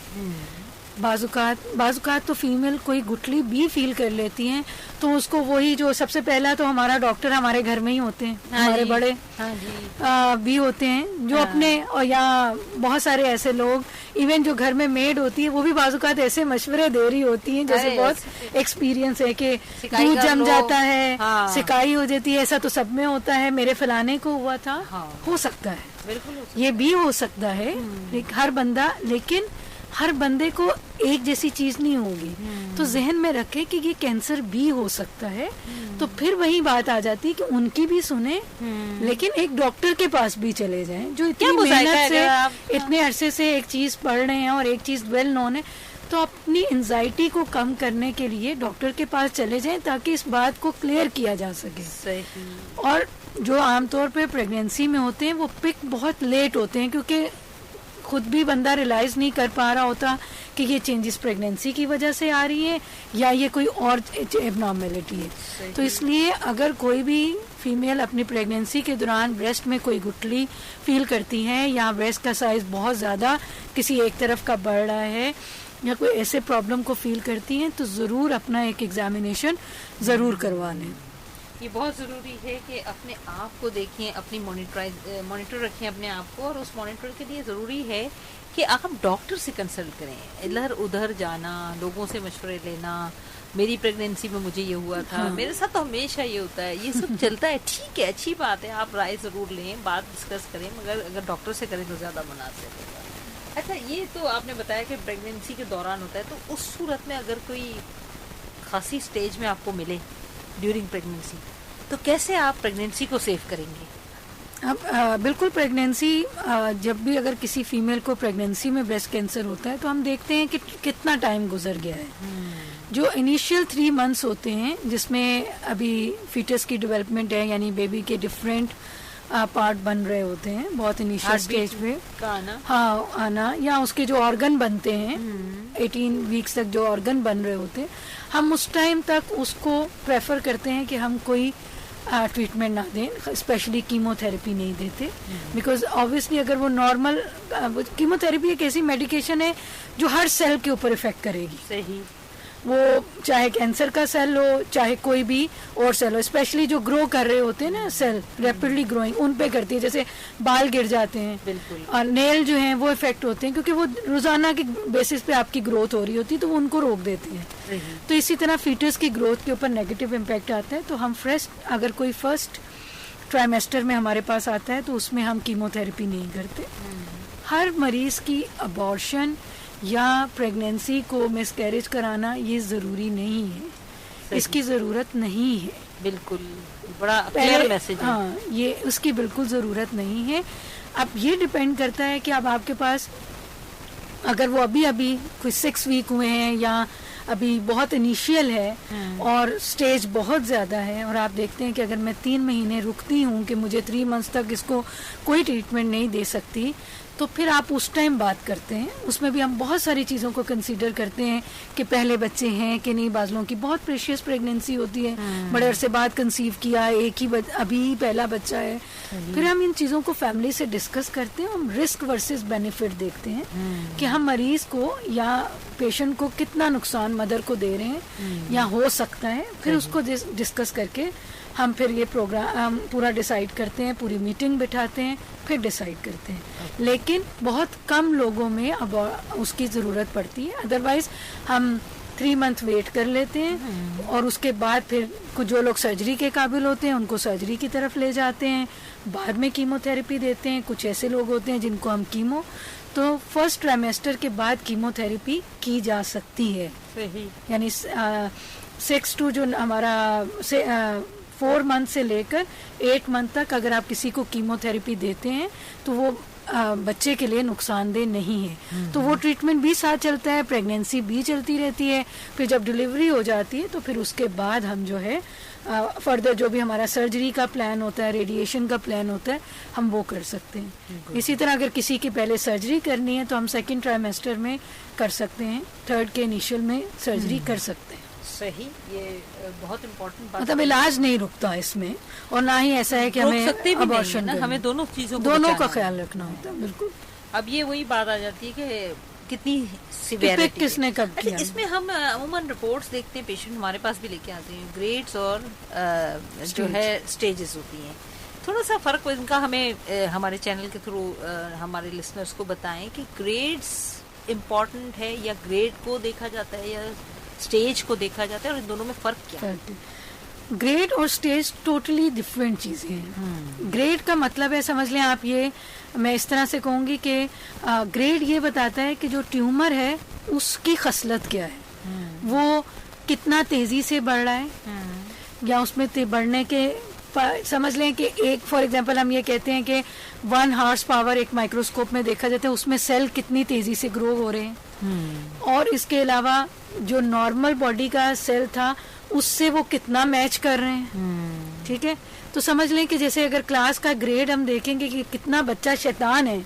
بعض اوقات تو فیمیل کوئی گٹھلی بھی فیل کر لیتی ہیں تو اس کو وہی جو سب سے پہلا تو ہمارا ڈاکٹر ہمارے گھر میں ہی ہوتے ہیں, ہمارے بڑے بھی ہوتے ہیں جو اپنے, اور یا بہت سارے ایسے لوگ ایون جو گھر میں میڈ ہوتی ہے وہ بھی بعض اوقات ایسے مشورے دے رہی ہوتی ہیں جیسے بہت ایکسپیرینس ہے کہ دودھ جم جاتا ہے, سکائی ہو جاتی ہے, ایسا تو سب میں ہوتا ہے, میرے فلانے کو ہوا تھا. ہو سکتا ہے, یہ بھی ہو سکتا ہے, لیکن ہر بندے کو ایک جیسی چیز نہیں ہوگی. تو ذہن میں رکھے کہ یہ کینسر بھی ہو سکتا ہے. تو پھر وہی بات آ جاتی ہے کہ ان کی بھی سنیں, لیکن ایک ڈاکٹر کے پاس بھی چلے جائیں جو اتنی محنت سے اتنے عرصے سے ایک چیز پڑھ رہے ہیں اور ایک چیز ویل نون ہے. تو اپنی انزائٹی کو کم کرنے کے لیے ڈاکٹر کے پاس چلے جائیں تاکہ اس بات کو کلیئر کیا جا سکے. اور جو عام طور پہ پریگنینسی میں ہوتے ہیں وہ پک بہت لیٹ ہوتے ہیں کیونکہ خود بھی بندہ ریلائز نہیں کر پا رہا ہوتا کہ یہ چینجز پریگنینسی کی وجہ سے آ رہی ہے یا یہ کوئی اور ایب نارمیلٹی ہے. تو اس لیے اگر کوئی بھی فیمیل اپنی پریگنینسی کے دوران بریسٹ میں کوئی گٹھلی فیل کرتی ہے یا بریسٹ کا سائز بہت زیادہ کسی ایک طرف کا بڑھ رہا ہے یا کوئی ایسے پرابلم کو فیل کرتی ہیں تو ضرور اپنا ایک ایگزامینیشن ضرور کروا لیں. یہ بہت ضروری ہے کہ اپنے آپ کو دیکھیں, اپنی مانیٹر رکھیں اپنے آپ کو, اور اس مانیٹر کے لیے ضروری ہے کہ آپ ڈاکٹر سے کنسلٹ کریں. ادھر ادھر جانا, لوگوں سے مشورے لینا, میری پریگنینسی میں مجھے یہ ہوا تھا, میرے ساتھ تو ہمیشہ یہ ہوتا ہے, یہ سب چلتا ہے. ٹھیک ہے, اچھی بات ہے, آپ رائے ضرور لیں, بات ڈسکس کریں, مگر اگر ڈاکٹر سے کریں تو زیادہ مناسب ہوگا. اچھا, یہ تو آپ نے بتایا کہ پریگنینسی کے دوران ہوتا ہے, تو اس صورت میں اگر کوئی خاصی سٹیج میں آپ کو ملے ڈیورنگ پریگنینسی تو کیسے آپ پریگنینسی کو سیو کریں گے؟ اب بالکل پریگنینسی, جب بھی اگر کسی فیمیل کو پریگنینسی میں بریسٹ کینسر ہوتا ہے تو ہم دیکھتے ہیں کہ کتنا ٹائم گزر گیا ہے. جو انیشیل 3 months ہوتے ہیں جس میں ابھی فیٹس کی ڈیولپمنٹ ہے, یعنی بیبی کے ڈفرینٹ پارٹ بن رہے ہوتے ہیں بہت انیشیل اسٹیج پہ, آنا یا اس کے جو آرگن بنتے ہیں 18 weeks تک جو آرگن بن رہے ہوتے ہیں, ہم اس ٹائم تک اس کو پریفر کرتے ہیں کہ ہم کوئی ٹریٹمنٹ نہ دیں, اسپیشلی کیمو تھراپی نہیں دیتے. بیکاز آبویسلی اگر وہ نارمل کیمو تھراپی ایک ایسی میڈیکیشن ہے جو ہر سیل کے اوپر افیکٹ کرے گی. صحیح, وہ چاہے کینسر کا سیل ہو چاہے کوئی بھی اور سیل ہو, اسپیشلی جو گرو کر رہے ہوتے ہیں نا سیل ریپڈلی گروئنگ, ان پہ کرتی ہے. جیسے بال گر جاتے ہیں بالکل, اور نیل جو ہیں وہ افیکٹ ہوتے ہیں کیونکہ وہ روزانہ کے بیسس پہ آپ کی گروتھ ہو رہی ہوتی ہے تو وہ ان کو روک دیتے ہیں. تو اسی طرح فیٹس کی گروتھ کے اوپر نیگیٹو امپیکٹ آتا ہے. تو ہم اگر کوئی فرسٹ ٹرائمیسٹر میں ہمارے پاس آتا ہے تو اس میں ہم کیمو تھراپی نہیں کرتے. ہر مریض کی ابارشن یا پریگنینسی کو مس کیریج کرانا یہ ضروری نہیں ہے, اس کی ضرورت نہیں ہے. بالکل, بڑا کلیئر میسج. ہاں, یہ اس کی بالکل ضرورت نہیں ہے. اب یہ ڈپینڈ کرتا ہے کہ اب آپ کے پاس اگر وہ ابھی کوئی 6 week ہوئے ہیں یا ابھی بہت انیشیل ہے اور سٹیج بہت زیادہ ہے, اور آپ دیکھتے ہیں کہ اگر میں 3 مہینے رکتی ہوں کہ مجھے 3 months تک اس کو کوئی ٹریٹمنٹ نہیں دے سکتی, تو پھر آپ اس ٹائم بات کرتے ہیں. اس میں بھی ہم بہت ساری چیزوں کو کنسیڈر کرتے ہیں کہ پہلے بچے ہیں کہ نہیں. بعض لوگوں کی بہت پریشیس پریگنینسی ہوتی ہے, بڑے عرصے بعد کنسیو کیا, ایک ہی ابھی پہلا بچہ ہے. پھر ہم ان چیزوں کو فیملی سے ڈسکس کرتے ہیں. ہم رسک ورسز بینیفٹ دیکھتے ہیں کہ ہم مریض کو یا پیشنٹ کو کتنا نقصان مدر کو دے رہے ہیں یا ہو سکتا ہے. پھر اس کو ڈسکس کر کے ہم پھر یہ پروگرام پورا ڈیسائیڈ کرتے ہیں, پوری میٹنگ بٹھاتے ہیں, پھر ڈیسائیڈ کرتے ہیں. لیکن بہت کم لوگوں میں اب اس کی ضرورت پڑتی ہے. ادروائز ہم 3 months ویٹ کر لیتے ہیں, اور اس کے بعد پھر جو لوگ سرجری کے قابل ہوتے ہیں ان کو سرجری کی طرف لے جاتے ہیں, بعد میں کیمو تھراپی دیتے ہیں. کچھ ایسے لوگ ہوتے ہیں جن کو ہم تو فرسٹ ٹرائمیسٹر کے بعد کیمو تھراپی کی جا سکتی ہے. یعنی 6 to جو ہمارا 4 months سے لے کر 8 months تک اگر آپ کسی کو کیمو تھراپی دیتے ہیں تو وہ بچے کے لیے نقصان دہ نہیں ہے. تو وہ ٹریٹمنٹ بھی ساتھ چلتا ہے, پریگنینسی بھی چلتی رہتی ہے. پھر جب ڈلیوری ہو جاتی ہے تو پھر اس کے بعد ہم جو ہے فردر جو بھی ہمارا سرجری کا پلان ہوتا ہے, ریڈیشن کا پلان ہوتا ہے, ہم وہ کر سکتے ہیں. اسی طرح اگر کسی کی پہلے سرجری کرنی ہے تو ہم 2nd ٹرائمیسٹر میں کر سکتے ہیں, 3rd کے انیشیل میں سرجری کر سکتے ہیں. صحیح, یہ بہت امپورٹنٹ بات. مطلب علاج نہیں رکتا اس میں, اور نہ ہی ایسا ہے کہ ہمیں ابارشن, ہمیں دونوں چیزوں کا خیال رکھنا ہوتا ہے. بالکل. اب یہ وہی بات آ جاتی ہے کہ کتنی سیویرٹی کس نے کب کیا. اس میں ہم عموماً رپورٹس دیکھتے ہیں, پیشنٹ ہمارے پاس بھی لے کے آتے ہیں, گریڈز اور جو ہے اسٹیجز ہوتی ہیں. تھوڑا سا فرق ان کا ہمیں ہمارے چینل کے تھرو ہمارے لسنرز کو بتائیں کہ گریڈز امپورٹنٹ ہے یا گریڈ کو دیکھا جاتا ہے یا اسٹیج کو دیکھا جاتا ہے, اور ان دونوں میں فرق کیا ہے؟ گریڈ اور اسٹیج ٹوٹلی ڈفرینٹ چیزیں ہیں. گریڈ کا مطلب ہے, سمجھ لیں آپ, یہ میں اس طرح سے کہوں گی کہ گریڈ یہ بتاتا ہے کہ جو ٹیومر ہے اس کی خصلت کیا ہے, وہ کتنا تیزی سے بڑھ رہا ہے, یا اس میں بڑھنے کے سمجھ لیں کہ ایک فار ایگزامپل ہم یہ کہتے ہیں کہ 1 ہارس پاور ایک مائکروسکوپ میں دیکھا جاتا ہے, اس میں سیل کتنی تیزی سے گرو ہو رہے ہیں, اور اس کے علاوہ جو نارمل باڈی کا سیل تھا اس سے وہ کتنا میچ کر رہے ہیں. ٹھیک ہے, تو سمجھ لیں کہ جیسے اگر کلاس کا گریڈ ہم دیکھیں گے کہ کتنا بچہ شیطان ہے,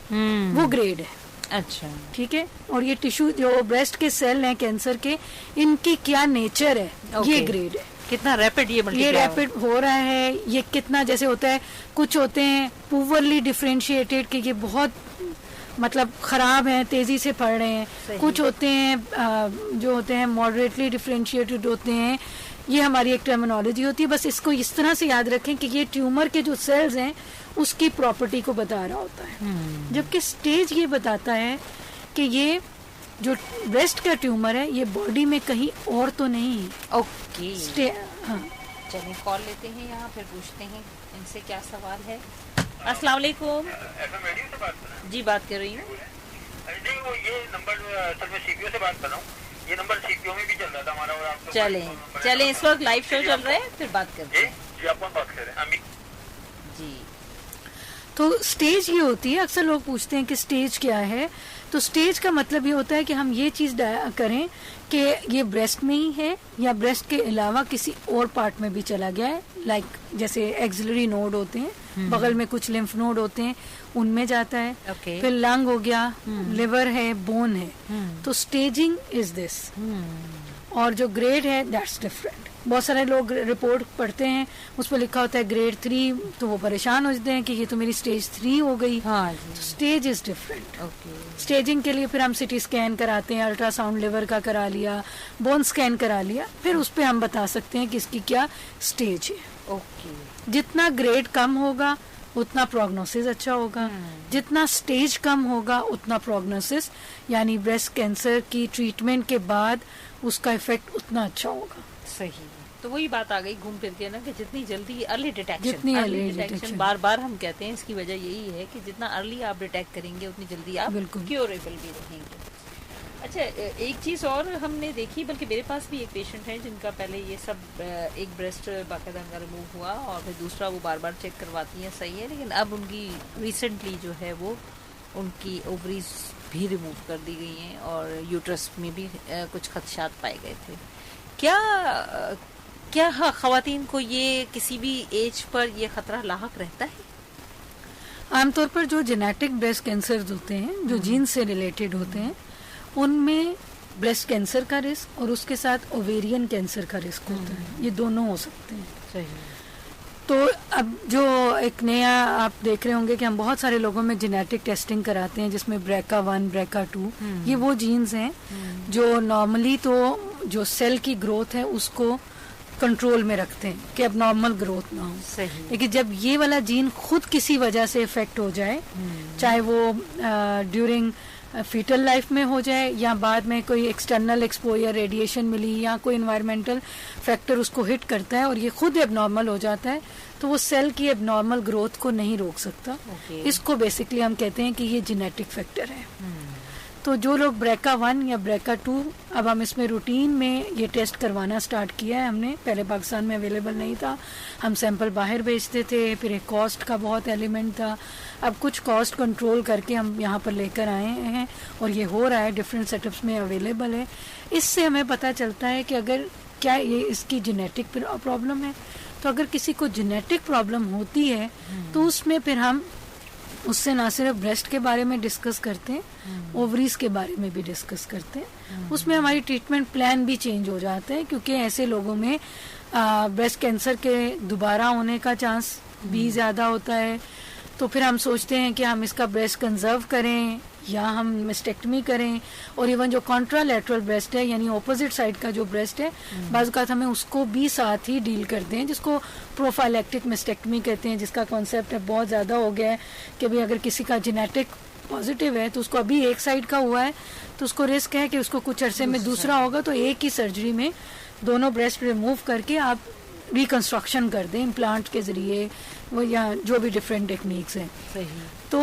وہ گریڈ ہے. اچھا, ٹھیک ہے, اور یہ ٹیشو جو بریسٹ کے سیل ہیں کینسر کے, ان کی کیا نیچر ہے, یہ گریڈ ہے. کتنا ریپڈ یہ ریپڈ ہو رہا ہے, یہ کتنا جیسے ہوتا ہے, کچھ ہوتے ہیں پورلی ڈیفرینشیٹڈ کہ یہ بہت مطلب خراب ہیں, تیزی سے پڑھ رہے ہیں, کچھ ہوتے ہیں جو ہوتے ہیں ماڈریٹلی ڈیفرینشیٹڈ ہوتے ہیں. یہ ہماری ایک ٹرمینالوجی ہوتی ہے, بس اس کو اس طرح سے یاد رکھیں کہ یہ ٹیومر کے جو سیلز ہیں اس کی پراپرٹی کو بتا رہا ہوتا ہے, جبکہ اسٹیج یہ بتاتا ہے کہ یہ جو بریسٹ کا ٹیومر ہے یہ باڈی میں کہیں اور تو نہیں ہے. اوکے, ہاں چلیں کال لیتے ہیں یہاں, پھر پوچھتے ہیں ان سے کیا سوال ہے. السلام علیکم. جی بات کر رہی ہوں. جی وہ یہ نمبر اصل میں سی پی او سے بات کر رہا ہوں, یہ نمبر سی پی او میں بھی چل رہا تھا ہمارا, اور آپ چلیں اس وقت لائیو شو چل رہا ہے, پھر بات کرتے ہیں. جی آپ کون بات کر رہے ہیں؟ جی, تو اسٹیج یہ ہوتی ہے, اکثر لوگ پوچھتے ہیں کہ اسٹیج کیا ہے. تو اسٹیج کا مطلب یہ ہوتا ہے کہ ہم یہ چیز کریں کہ یہ بریسٹ میں ہی ہے یا بریسٹ کے علاوہ کسی اور پارٹ میں بھی چلا گیا ہے, لائک جیسے ایکسلری نوڈ ہوتے ہیں, بغل میں کچھ لمف نوڈ ہوتے ہیں, ان میں جاتا ہے. پھر لنگ ہو گیا, لیور ہے, بون ہے. تو اسٹیجنگ از دس, اور جو گریڈ ہے دیٹس ڈفرینٹ. بہت سارے لوگ رپورٹ پڑھتے ہیں, اس پہ لکھا ہوتا ہے گریڈ 3, تو وہ پریشان ہو جاتے ہیں کہ یہ تو میری اسٹیج 3 ہو گئی. Stage is different. اسٹیجنگ کے لیے پھر ہم سٹی اسکین کراتے ہیں, الٹرا ساؤنڈ لیور کا کرا لیا, بون اسکین کرا لیا, پھر اس پہ ہم بتا سکتے ہیں کہ اس کی کیا اسٹیج ہے. جتنا گریڈ کم ہوگا اتنا پروگنوسس اچھا ہوگا, جتنا اسٹیج کم ہوگا اتنا پروگنوسس یعنی بریسٹ کینسر کی ٹریٹمنٹ کے بعد اس کا افیکٹ اتنا اچھا ہوگا. صحیح. تو وہی بات آ گئی گھوم پھر کے نا کہ جتنی جلدی ارلی ڈیٹیکشن بار بار ہم کہتے ہیں, اس کی وجہ یہی ہے کہ جتنا ارلی آپ ڈیٹیکٹ کریں گے اتنی جلدی آپ کیوریبل بھی رہیں گے. اچھا, ایک چیز اور ہم نے دیکھی, بلکہ میرے پاس بھی ایک پیشنٹ ہے جن کا پہلے یہ سب ایک بریسٹ باقاعدہ کا ریموو ہوا, اور پھر دوسرا وہ بار بار چیک کرواتی ہیں, صحیح ہے, لیکن اب ان کی ریسنٹلی جو ہے وہ ان کی اووریز بھی ریموو کر دی گئی ہیں, اور یوٹرس میں بھی کچھ خدشات پائے گئے تھے. کیا خواتین کو یہ کسی بھی ایج پر یہ خطرہ لاحق رہتا ہے؟ عام طور پر جو جینیٹک بریسٹ کینسر ہوتے ہیں, جو جین سے ریلیٹڈ ہوتے ہیں, ان میں بریسٹ کینسر کا رسک اور اس کے ساتھ اوویرین کینسر کا رسک ہوتا ہے. یہ دونوں ہو سکتے ہیں. صحیح. تو اب جو ایک نیا آپ دیکھ رہے ہوں گے کہ ہم بہت سارے لوگوں میں جینیٹک ٹیسٹنگ کراتے ہیں, جس میں BRCA 1, BRCA 2, یہ وہ جینز ہیں جو نارملی تو جو سیل کی گروتھ ہے اس کو کنٹرول میں رکھتے ہیں کہ اب نارمل گروتھ نہ ہو. لیکن جب یہ والا جین خود کسی وجہ سے افیکٹ ہو جائے, چاہے وہ ڈیورنگ فیٹل لائف میں ہو جائے یا بعد میں کوئی ایکسٹرنل ایکسپوئر ریڈیشن ملی یا کوئی انوائرمنٹل فیکٹر اس کو ہٹ کرتا ہے اور یہ خود اب نارمل ہو جاتا ہے, تو وہ سیل کی اب نارمل گروتھ کو نہیں روک سکتا. اس کو بیسکلی ہم کہتے ہیں کہ یہ جینیٹک فیکٹر ہے. تو جو لوگ BRCA 1 یا BRCA 2, اب ہم اس میں روٹین میں یہ ٹیسٹ کروانا سٹارٹ کیا ہے. ہم نے پہلے پاکستان میں اویلیبل نہیں تھا, ہم سیمپل باہر بھیجتے تھے, پھر ایک کاسٹ کا بہت ایلیمنٹ تھا. اب کچھ کاسٹ کنٹرول کر کے ہم یہاں پر لے کر آئے ہیں اور یہ ہو رہا ہے, ڈفرینٹ سیٹ اپس میں اویلیبل ہے. اس سے ہمیں پتہ چلتا ہے کہ اگر کیا یہ اس کی جینیٹک پرابلم ہے, تو اگر کسی کو جینیٹک پرابلم ہوتی ہے تو اس میں پھر ہم اس سے نہ صرف بریسٹ کے بارے میں ڈسکس کرتے ہیں, اووریز کے بارے میں بھی ڈسکس کرتے ہیں. اس میں ہماری ٹریٹمنٹ پلان بھی چینج ہو جاتا ہے, کیونکہ ایسے لوگوں میں بریسٹ کینسر کے دوبارہ ہونے کا چانس بھی زیادہ ہوتا ہے. تو پھر ہم سوچتے ہیں کہ ہم اس کا بریسٹ کنزرو کریں یا ہم مسٹیکٹمی کریں. اور ایون جو کانٹرا-لیٹرل بریسٹ ہے یعنی اپوزٹ سائڈ کا جو بریسٹ ہے, بعض اوقات ہمیں اس کو بھی ساتھ ہی ڈیل کرتے ہیں, جس کو پروفائلیکٹک مسٹیکٹمی کہتے ہیں, جس کا کانسیپٹ ہے بہت زیادہ ہو گیا ہے کہ بھئی اگر کسی کا جینیٹک پازیٹیو ہے تو اس کو ابھی ایک سائڈ کا ہوا ہے تو اس کو رسک ہے کہ اس کو کچھ عرصے میں دوسرا ہوگا, تو ایک ہی سرجری میں دونوں بریسٹ ریموو کر کے آپ ریکنسٹرکشن کر دیں امپلانٹ کے ذریعے وہ یا جو بھی ڈفرینٹ ٹیکنیکس ہیں. تو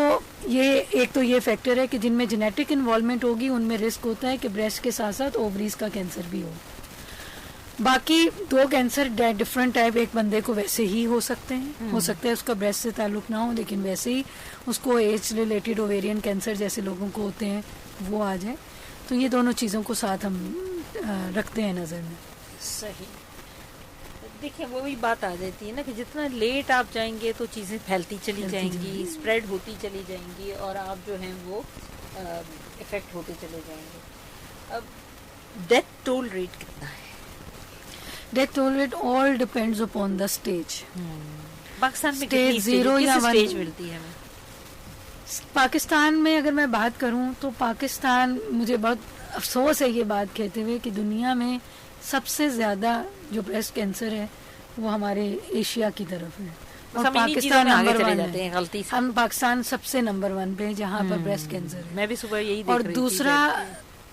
یہ ایک تو یہ فیکٹر ہے کہ جن میں جینیٹک انوالومنٹ ہوگی ان میں رسک ہوتا ہے کہ بریسٹ کے ساتھ ساتھ اووریز کا کینسر بھی ہو. باقی 2 کینسر ڈفرینٹ ٹائپ ایک بندے کو ویسے ہی ہو سکتے ہیں, ہو سکتا ہے اس کا بریسٹ سے تعلق نہ ہو لیکن ویسے ہی اس کو ایج ریلیٹڈ اوویرین کینسر جیسے لوگوں کو ہوتے ہیں وہ آ جائے. تو یہ دونوں چیزوں کو ساتھ ہم رکھتے ہیں نظر میں. صحیح. دیکھیں وہی بات آ جاتی ہے نا کہ جتنا لیٹ آپ جائیں گے تو چیزیں پھیلتی چلی جائیں گی, اسپریڈ ہوتی چلی جائیں گی اور آپ جو ہیں وہ افیکٹ ہوتے چلے جائیں گے. اب ڈیتھ ٹول ریٹ کتنا ہے؟ Death toll rate all depends upon the stage. Pakistan میں اسٹیج 0 یا 1 اسٹیج ملتی ہے ہمیں؟ پاکستان میں اگر میں بات کروں تو پاکستان, مجھے بہت افسوس ہے یہ بات کہتے ہوئے کہ دنیا میں سب سے زیادہ جو بریسٹ کینسر ہے وہ ہمارے ایشیا کی طرف ہے اور پاکستان نمبر 1 ہے. ہم پاکستان سب سے نمبر 1 پہ جہاں پر بریسٹ کینسر ہے. میں بھی صبح یہی دیکھ اور رہی تھی. دوسرا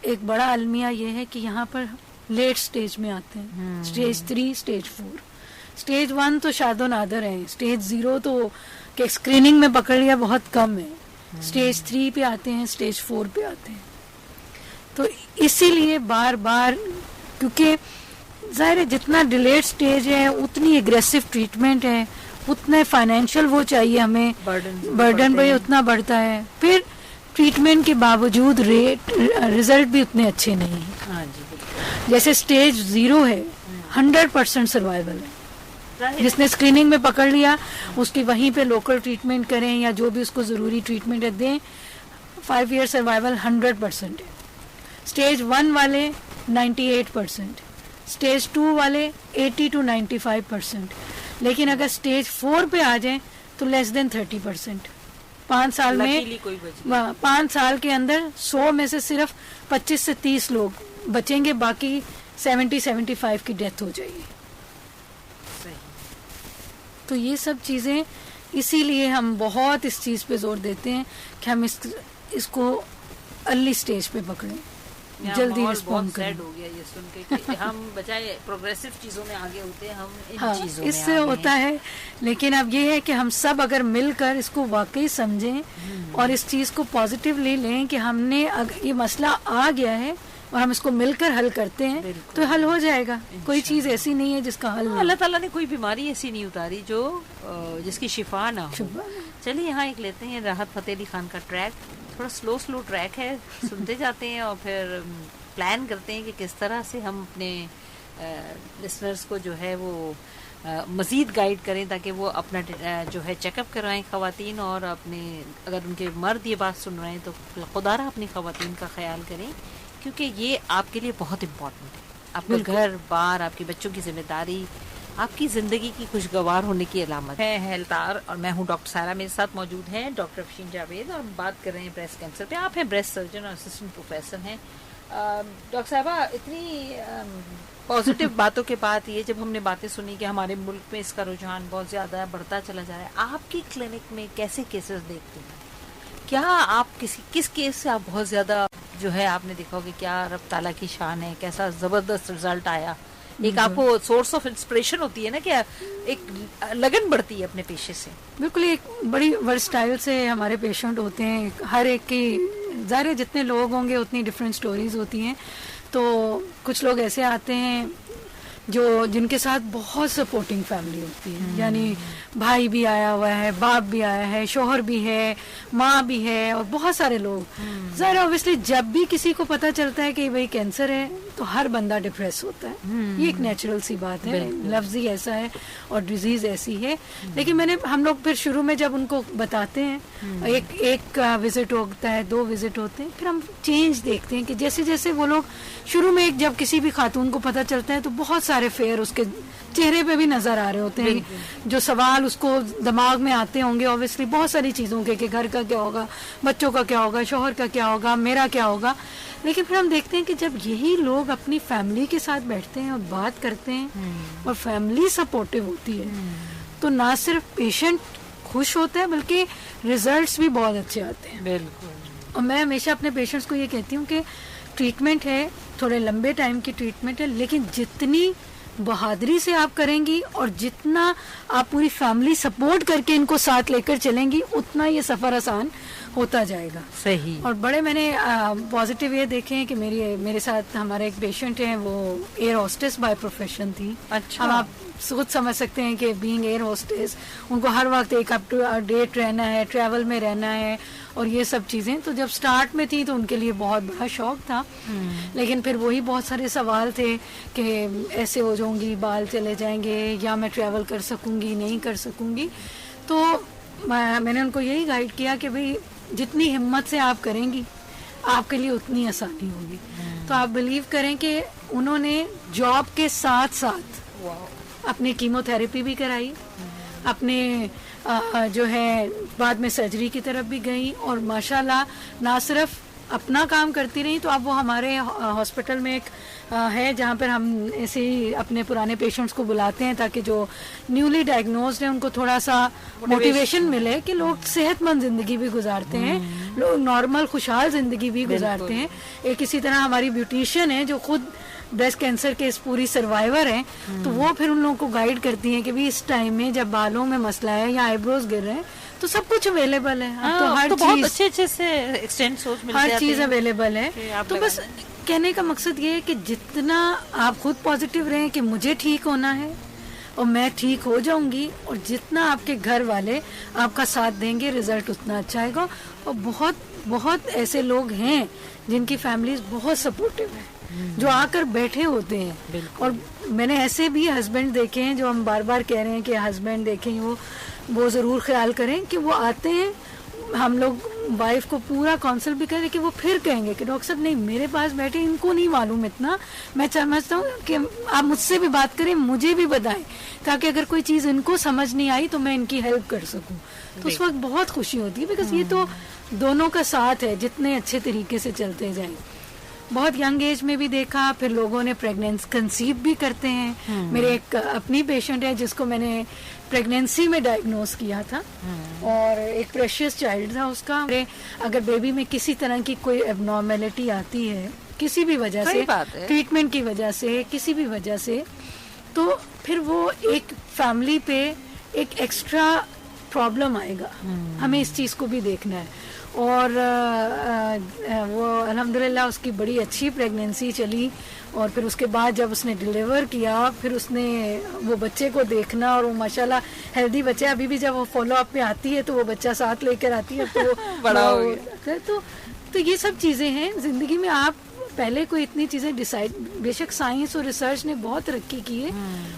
ایک بڑا المیہ یہ ہے کہ یہاں پر لیٹ سٹیج میں آتے ہیں, سٹیج 3, سٹیج 4. سٹیج 1 تو شاد و نادر ہے, سٹیج 0 تو کہ اسکریننگ میں پکڑ لیا بہت کم ہے, سٹیج 3 پہ آتے ہیں, سٹیج 4 پہ آتے ہیں. تو اسی لیے بار بار, کیونکہ ظاہر ہے جتنا ڈیلیڈ سٹیج ہے اتنی اگریسو ٹریٹمنٹ ہے, اتنے فائنینشیل وہ چاہیے ہمیں, برڈن بھی اتنا بڑھتا ہے, پھر ٹریٹمنٹ کے باوجود ریزلٹ بھی اتنے اچھے نہیں ہیں. جیسے سٹیج 0 ہے 100% سروائیول ہے, جس نے اسکریننگ میں پکڑ لیا اس کی وہیں پہ لوکل ٹریٹمنٹ کریں یا جو بھی اس کو ضروری ٹریٹمنٹ دیں, 5 year سروائیول 100% ہے. سٹیج 1 والے 98%, سٹیج 2 والے 80 to 95%, لیکن اگر سٹیج 4 پہ آ جائیں تو لیس دین 30%. 5 سال میں 5 سال کے اندر 100 میں سے صرف 25 سے 30 لوگ بچیں گے, باقی 70-75 کی ڈیتھ ہو جائے گی. تو یہ سب چیزیں اسی لیے ہم بہت اس چیز پہ زور دیتے ہیں کہ ہم اس کو ارلی سٹیج پہ پکڑیں, جلدی رسپونڈ کریں. ہو گیا یہ سن کے کہ ہم بجائے پروگریسو چیزوں میں آگے ہوتے ہیں, ہم ان چیزوں اس سے ہوتا ہے. لیکن اب یہ ہے کہ ہم سب اگر مل کر اس کو واقعی سمجھیں اور اس چیز کو پازیٹیولی لیں کہ ہم نے یہ مسئلہ آ گیا ہے اور ہم اس کو مل کر حل کرتے ہیں تو حل ہو جائے گا. کوئی چیز ایسی نہیں ہے جس کا حل نہیں. اللہ تعالیٰ نے کوئی بیماری ایسی نہیں اتاری جو جس کی شفا نہ ہو. چلیے یہاں ایک لیتے ہیں راحت فتح علی خان کا ٹریک, تھوڑا سلو ٹریک ہے, سنتے جاتے ہیں اور پھر پلان کرتے ہیں کہ کس طرح سے ہم اپنے لسنرز کو جو ہے وہ مزید گائیڈ کریں تاکہ وہ اپنا جو ہے چیک اپ کروائیں خواتین, اور اپنے اگر ان کے مرد یہ بات سن رہے ہیں تو خدا رہا اپنی خواتین کا خیال کریں, کیونکہ یہ آپ کے لیے بہت امپورٹنٹ ہے. آپ کا گھر بار, آپ کے بچوں کی ذمہ داری, آپ کی زندگی کی خوشگوار ہونے کی علامت ہے. ہیلتار اور میں ہوں ڈاکٹر سائرہ, میرے ساتھ موجود ہیں ڈاکٹر افشین جاوید, اور ہم بات کر رہے ہیں بریسٹ کینسر پہ. آپ ہیں بریسٹ سرجن اور اسسٹنٹ پروفیسر ہیں. ڈاکٹر صاحبہ, اتنی پازیٹیو باتوں کے بعد یہ جب ہم نے باتیں سنی کہ ہمارے ملک میں اس کا رجحان بہت زیادہ ہے, بڑھتا چلا جا رہا ہے, آپ کی کلینک میں کیسے کیسز دیکھتے ہیں؟ کیا آپ کس کیس سے آپ بہت زیادہ جو ہے آپ نے دیکھا کہ کیا رب تعالیٰ کی شان ہے, کیسا زبردست رزلٹ آیا؟ ایک آپ کو سورس آف انسپریشن ہوتی ہے نا, کہ ایک لگن بڑھتی ہے اپنے پیشے سے. بالکل, ایک بڑی ورسٹائل سے ہمارے پیشنٹ ہوتے ہیں, ہر ایک کی ظاہر جتنے لوگ ہوں گے اتنی ڈفرینٹ سٹوریز ہوتی ہیں. تو کچھ لوگ ایسے آتے ہیں جن کے ساتھ بہت سپورٹنگ فیملی ہوتی ہے, یعنی بھائی بھی آیا ہوا ہے, باپ بھی آیا ہے, شوہر بھی ہے, ماں بھی ہے, اور بہت سارے لوگ. ظاہر اوبیسلی جب بھی کسی کو پتہ چلتا ہے کہ بھائی کینسر ہے تو ہر بندہ ڈپریس ہوتا ہے, یہ ایک نیچرل سی بات ہے, لفظ ہی ایسا ہے اور ڈیزیز ایسی ہے. لیکن ہم لوگ پھر شروع میں جب ان کو بتاتے ہیں, ایک وزٹ ہوتا ہے, 2 وزٹ ہوتے ہیں, پھر ہم چینج دیکھتے ہیں کہ جیسے جیسے وہ لوگ شروع میں جب کسی بھی خاتون کو پتہ چلتا ہے تو بہت سارے سارے فیئر اس کے چہرے پہ بھی نظر آ رہے ہوتے ہیں. جو سوال اس کو دماغ میں آتے ہوں گے اوبیسلی بہت ساری چیزوں کے, کہ گھر کا کیا ہوگا, بچوں کا کیا ہوگا, شوہر کا کیا ہوگا, میرا کیا ہوگا. لیکن پھر ہم دیکھتے ہیں کہ جب یہی لوگ اپنی فیملی کے ساتھ بیٹھتے ہیں اور بات کرتے ہیں اور فیملی سپورٹیو ہوتی ہے, تو نہ صرف پیشنٹ خوش ہوتا ہے بلکہ ریزلٹس بھی بہت اچھے آتے ہیں. بالکل. اور میں ہمیشہ اپنے پیشنٹس کو یہ کہتی ہوں کہ ٹریٹمنٹ ہے, تھوڑے لمبے ٹائم کی ٹریٹمنٹ ہے, لیکن جتنی بہادری سے آپ کریں گی اور جتنا آپ پوری فیملی سپورٹ کر کے ان کو ساتھ لے کر چلیں گی, اتنا یہ سفر آسان ہوتا جائے گا. صحیح. اور بڑے میں نے پازیٹیو یہ دیکھے ہیں کہ میرے ساتھ ہمارا ایک پیشنٹ ہے, وہ ایئر ہوسٹس بائی پروفیشن تھی. اچھا. اب آپ خود سمجھ سکتے ہیں کہ بینگ ایئر ہوسٹس ان کو ہر وقت ایک اپ ٹو ڈیٹ رہنا ہے, ٹریول میں رہنا ہے اور یہ سب چیزیں. تو جب سٹارٹ میں تھی تو ان کے لیے بہت بڑا شوق تھا, لیکن پھر وہی بہت سارے سوال تھے کہ ایسے ہو جاؤں گی, بال چلے جائیں گے, یا میں ٹریول کر سکوں گی نہیں کر سکوں گی. تو میں نے ان کو یہی گائیڈ کیا کہ بھئی جتنی ہمت سے آپ کریں گی آپ کے لیے اتنی آسانی ہوگی. تو آپ بلیو کریں کہ انہوں نے جاب کے ساتھ ساتھ اپنی کیمو تھراپی بھی کرائی, اپنے جو ہے بعد میں سرجری کی طرف بھی گئی, اور ماشاءاللہ نہ صرف اپنا کام کرتی رہی. تو اب وہ ہمارے ہاسپٹل میں ایک ہے جہاں پر ہم ایسے ہی اپنے پرانے پیشنٹس کو بلاتے ہیں تاکہ جو نیولی ڈائگنوزڈ ہیں ان کو تھوڑا سا موٹیویشن ملے کہ لوگ صحت مند زندگی بھی گزارتے ہیں, لوگ نارمل خوشحال زندگی بھی گزارتے ہیں. ایک اسی طرح ہماری بیوٹیشین ہے جو خود بریسٹ کینسر کے اس پوری سروائیور ہیں, تو وہ پھر ان لوگوں کو گائیڈ کرتی ہیں کہ بھی اس ٹائم میں جب بالوں میں مسئلہ ہے یا آئی بروز گر رہے ہیں تو سب کچھ اویلیبل ہے. تو ہر چیز اویلیبل ہے. تو بس کہنے کا مقصد یہ ہے کہ جتنا آپ خود پازیٹیو رہیں کہ مجھے ٹھیک ہونا ہے اور میں ٹھیک ہو جاؤں گی, اور جتنا آپ کے گھر والے آپ کا ساتھ دیں گے رزلٹ اتنا اچھا آئے گا. اور بہت بہت ایسے لوگ ہیں جن کی فیملیز بہت سپورٹیو ہیں, جو آ کر بیٹھے ہوتے ہیں. اور میں نے ایسے بھی ہسبینڈ دیکھے ہیں جو ہم بار بار کہہ رہے ہیں کہ ہسبینڈ دیکھیں, وہ ضرور خیال کریں کہ وہ آتے ہیں, ہم لوگ وائف کو پورا کاؤنسل بھی کریں کہ وہ پھر کہیں گے کہ ڈاکٹر صاحب نہیں میرے پاس بیٹھے, ان کو نہیں معلوم اتنا, میں سمجھتا ہوں کہ آپ مجھ سے بھی بات کریں, مجھے بھی بتائیں, تاکہ اگر کوئی چیز ان کو سمجھ نہیں آئی تو میں ان کی ہیلپ کر سکوں. تو اس وقت بہت خوشی ہوتی ہے, بیکاز یہ تو دونوں کا ساتھ ہے, جتنے اچھے طریقے سے چلتے جائیں. بہت ینگ ایج میں بھی دیکھا, پھر لوگوں نے کنسیو بھی کرتے ہیں. میرے ایک اپنی پیشنٹ ہے جس کو میں نے پریگنینسی میں ڈائگنوز کیا تھا, اور ایک پریشیس چائلڈ تھا اس کا. اگر بیبی میں کسی طرح کی کوئی اب نارمیلٹی آتی ہے کسی بھی وجہ سے, ٹریٹمنٹ کی وجہ سے, کسی بھی وجہ سے, تو پھر وہ ایک فیملی پہ ایک ایکسٹرا پرابلم آئے گا. ہمیں اس چیز کو بھی دیکھنا ہے. اور وہ الحمدللہ اس کی بڑی اچھی پریگنینسی چلی, اور پھر اس کے بعد جب اس نے ڈیلیور کیا پھر اس نے وہ بچے کو دیکھنا, اور وہ ماشاءاللہ ہیلدی بچہ, ابھی بھی جب وہ فالو اپ میں آتی ہے تو وہ بچہ ساتھ لے کر آتی ہے, تو بڑا ہو گیا. تو یہ سب چیزیں ہیں زندگی میں. آپ پہلے کوئی اتنی چیزیں ڈیسائیڈ, بے شک سائنس اور ریسرچ نے بہت ترقی کی ہے,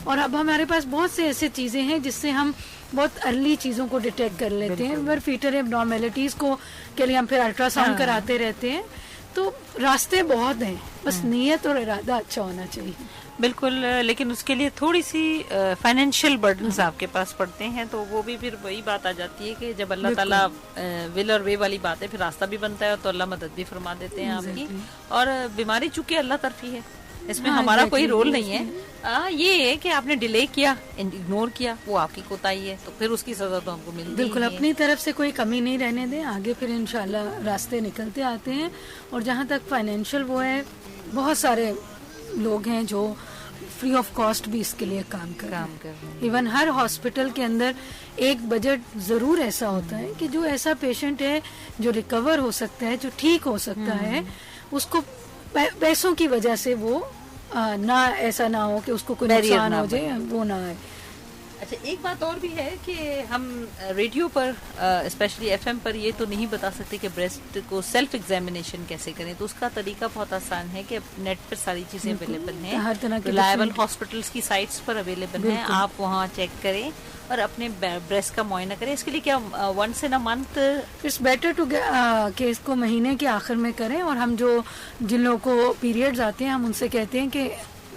اور اب ہمارے پاس بہت سے ایسے چیزیں ہیں جس سے ہم بہت ارلی چیزوں کو ڈیٹیکٹ کر لیتے ہیں. فیٹر اب نارمیلٹیز کو کے لیے ہم پھر الٹرا ساؤنڈ کراتے رہتے ہیں. تو راستے بہت ہیں, بس نیت اور ارادہ اچھا ہونا چاہیے. بالکل, لیکن اس کے لیے تھوڑی سی فائنینشیل برڈنز آپ کے پاس پڑتے ہیں, تو وہ بھی پھر وہی بات آ جاتی ہے کہ جب اللہ تعالیٰ ول اور وے والی بات ہے, پھر راستہ بھی بنتا ہے تو اللہ مدد بھی فرما دیتے ہیں آپ کی. اور بیماری چونکہ اللہ طرفی ہے, اس میں ہمارا کوئی رول نہیں ہے. یہ ہے کہ آپ نے ڈیلے کیا, اگنور کیا, وہ آپ کی کوتاہی ہے, تو پھر اس کی سزا تو ہم کو ملتی ہے. بالکل, اپنی طرف سے کوئی کمی نہیں رہنے دیں, آگے پھر انشاءاللہ راستے نکلتے آتے ہیں. اور جہاں تک فائنینشیل وہ ہے, بہت سارے لوگ ہیں جو فری آف کاسٹ بھی اس کے لیے کام کر رہے ہیں. ایون ہر ہاسپٹل کے اندر ایک بجٹ ضرور ایسا ہوتا ہے کہ جو ایسا پیشنٹ ہے جو ریکور ہو سکتا ہے, جو ٹھیک ہو سکتا ہے, اس کو پیسوں کی وجہ سے وہ نہ ایسا نہ ہو کہ اس کو کوئی نقصان ہو جائے, وہ نہ آئے. اچھا, ایک بات اور بھی ہے کہ ہم ریڈیو پر اسپیشلی ایف ایم پر یہ تو نہیں بتا سکتے کہ بریسٹ کو سیلف ایگزامینیشن کیسے کریں. تو اس کا طریقہ بہت آسان ہے کہ نیٹ پر ساری چیزیں اویلیبل ہیں, ہر طرح کے ریلائبل ہاسپٹلس کی سائٹس پر اویلیبل ہیں. آپ وہاں چیک کریں اور اپنے بریسٹ کا معائنہ کریں. اس کے لیے کیا once in a month it's better to کہ اس کو مہینے کے آخر میں کریں. اور ہم جن لوگوں کو پیریڈز آتے ہیں ہم ان سے کہتے ہیں کہ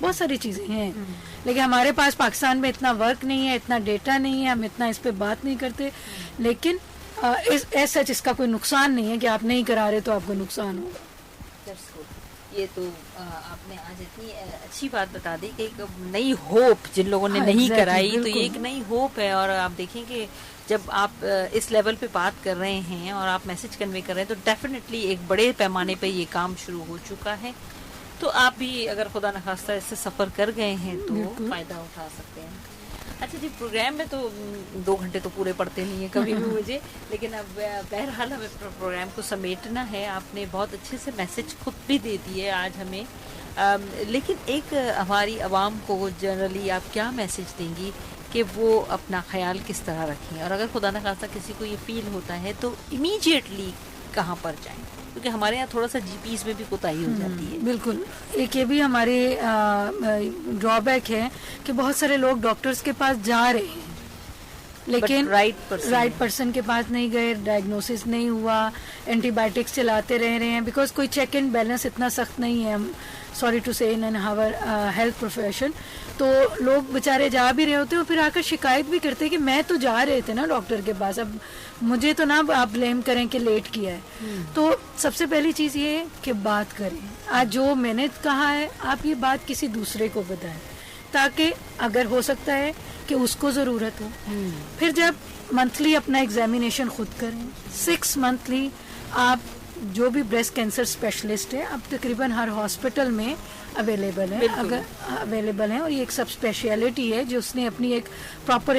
بہت ساری چیزیں ہیں, لیکن ہمارے پاس پاکستان میں اتنا ورک نہیں ہے, اتنا ڈیٹا نہیں ہے, ہم اتنا اس پہ بات نہیں کرتے. لیکن ایسا اس کا کوئی نقصان نہیں ہے کہ آپ نہیں کرا رہے تو آپ کو نقصان ہوگا. یہ تو آپ نے آج اتنی اچھی بات بتا دی کہ ایک نئی ہوپ جن لوگوں نے نہیں کرائی, تو یہ ایک نئی ہوپ ہے. اور آپ دیکھیں کہ جب آپ اس لیول پہ بات کر رہے ہیں اور آپ میسج کنوے کر رہے ہیں تو ڈیفینیٹلی ایک بڑے پیمانے پہ یہ کام شروع ہو چکا ہے. تو آپ بھی اگر خدا نخواستہ اس سے سفر کر گئے ہیں تو فائدہ اٹھا سکتے ہیں. اچھا جی, پروگرام میں تو 2 گھنٹے تو پورے پڑتے نہیں ہیں کبھی بھی مجھے, لیکن اب بہرحال ہمیں پروگرام کو سمیٹنا ہے. آپ نے بہت اچھے سے میسج خود بھی دے دی ہے آج ہمیں, لیکن ایک ہماری عوام کو جنرلی آپ کیا میسج دیں گی کہ وہ اپنا خیال کس طرح رکھیں, اور اگر خدا نخواستہ کسی کو یہ فیل ہوتا ہے تو امیجیٹلی کہاں پر جائیں, کیونکہ ہمارے یہاں تھوڑا سا جی پیز میں بھی کوتاہی ہو جاتی ہے. بالکل, ایک یہ بھی ہماری ڈرا بیک ہے کہ بہت سارے لوگ ڈاکٹرز کے پاس جا رہے ہیں لیکن رائٹ پرسن کے پاس نہیں گئے, ڈائگنوسس نہیں ہوا, اینٹی بایوٹکس چلاتے رہ رہے ہیں بیکاز کوئی چیک اینڈ بیلنس اتنا سخت نہیں ہے, سوری ٹو سے ان ہاور ہیلتھ پروفیشن. تو لوگ بےچارے جا بھی رہے ہوتے ہیں اور پھر آ کر شکایت بھی کرتے ہیں کہ میں تو جا رہے تھے نا ڈاکٹر کے پاس, اب مجھے تو نہ آپ بلیم کریں کہ لیٹ کیا ہے. تو سب سے پہلی چیز یہ ہے کہ بات کریں. آج جو میں نے کہا ہے آپ یہ بات کسی دوسرے کو بتائیں تاکہ اگر ہو سکتا ہے کہ اس کو ضرورت ہو. پھر جب منتھلی اپنا ایگزامینیشن خود کریں, 6 منتھلی آپ جو بھی بریسٹ کینسر اسپیشلسٹ ہے اب تقریباً ہر ہاسپٹل میں اویلیبل ہے, اگر اویلیبل ہیں, اور یہ ایک سب اسپیشلٹی ہے جو اس نے اپنی ایک پراپر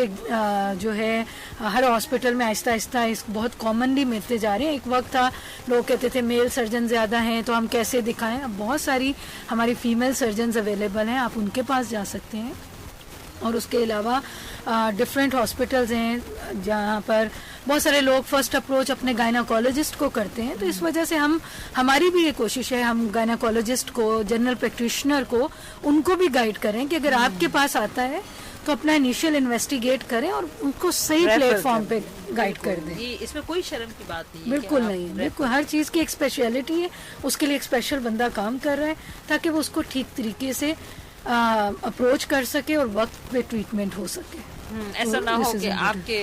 جو ہے ہر ہاسپٹل میں آہستہ آہستہ اس بہت کامنلی ملتے جا رہے ہیں. ایک وقت تھا لوگ کہتے تھے میل سرجن زیادہ ہیں تو ہم کیسے دکھائیں, اب بہت ساری ہماری فیمیل سرجنز اویلیبل ہیں, آپ ان کے پاس جا سکتے ہیں. اور اس کے علاوہ ڈفرینٹ ہاسپٹلز ہیں جہاں پر بہت سارے لوگ فرسٹ اپروچ اپنے گائناکالوجسٹ کو کرتے ہیں, تو اس وجہ سے ہماری بھی یہ کوشش ہے ہم گائناکالوجسٹ کو, جنرل پریکٹیشنر کو, ان کو بھی گائیڈ کریں کہ اگر آپ کے پاس آتا ہے تو اپنا انیشیل انویسٹیگیٹ کریں اور ان کو صحیح پلیٹ فارم پہ گائیڈ کر دیں. اس میں کوئی شرم کی بات نہیں, بالکل نہیں, بالکل ہر چیز کی ایک اسپیشلٹی ہے, اس کے لیے ایک اسپیشل بندہ کام کر رہا ہے تاکہ وہ اس کو ٹھیک طریقے سے اپروچ کر سکے اور وقت پہ ٹریٹمنٹ ہو سکے. ایسا نہ ہو کہ آپ کے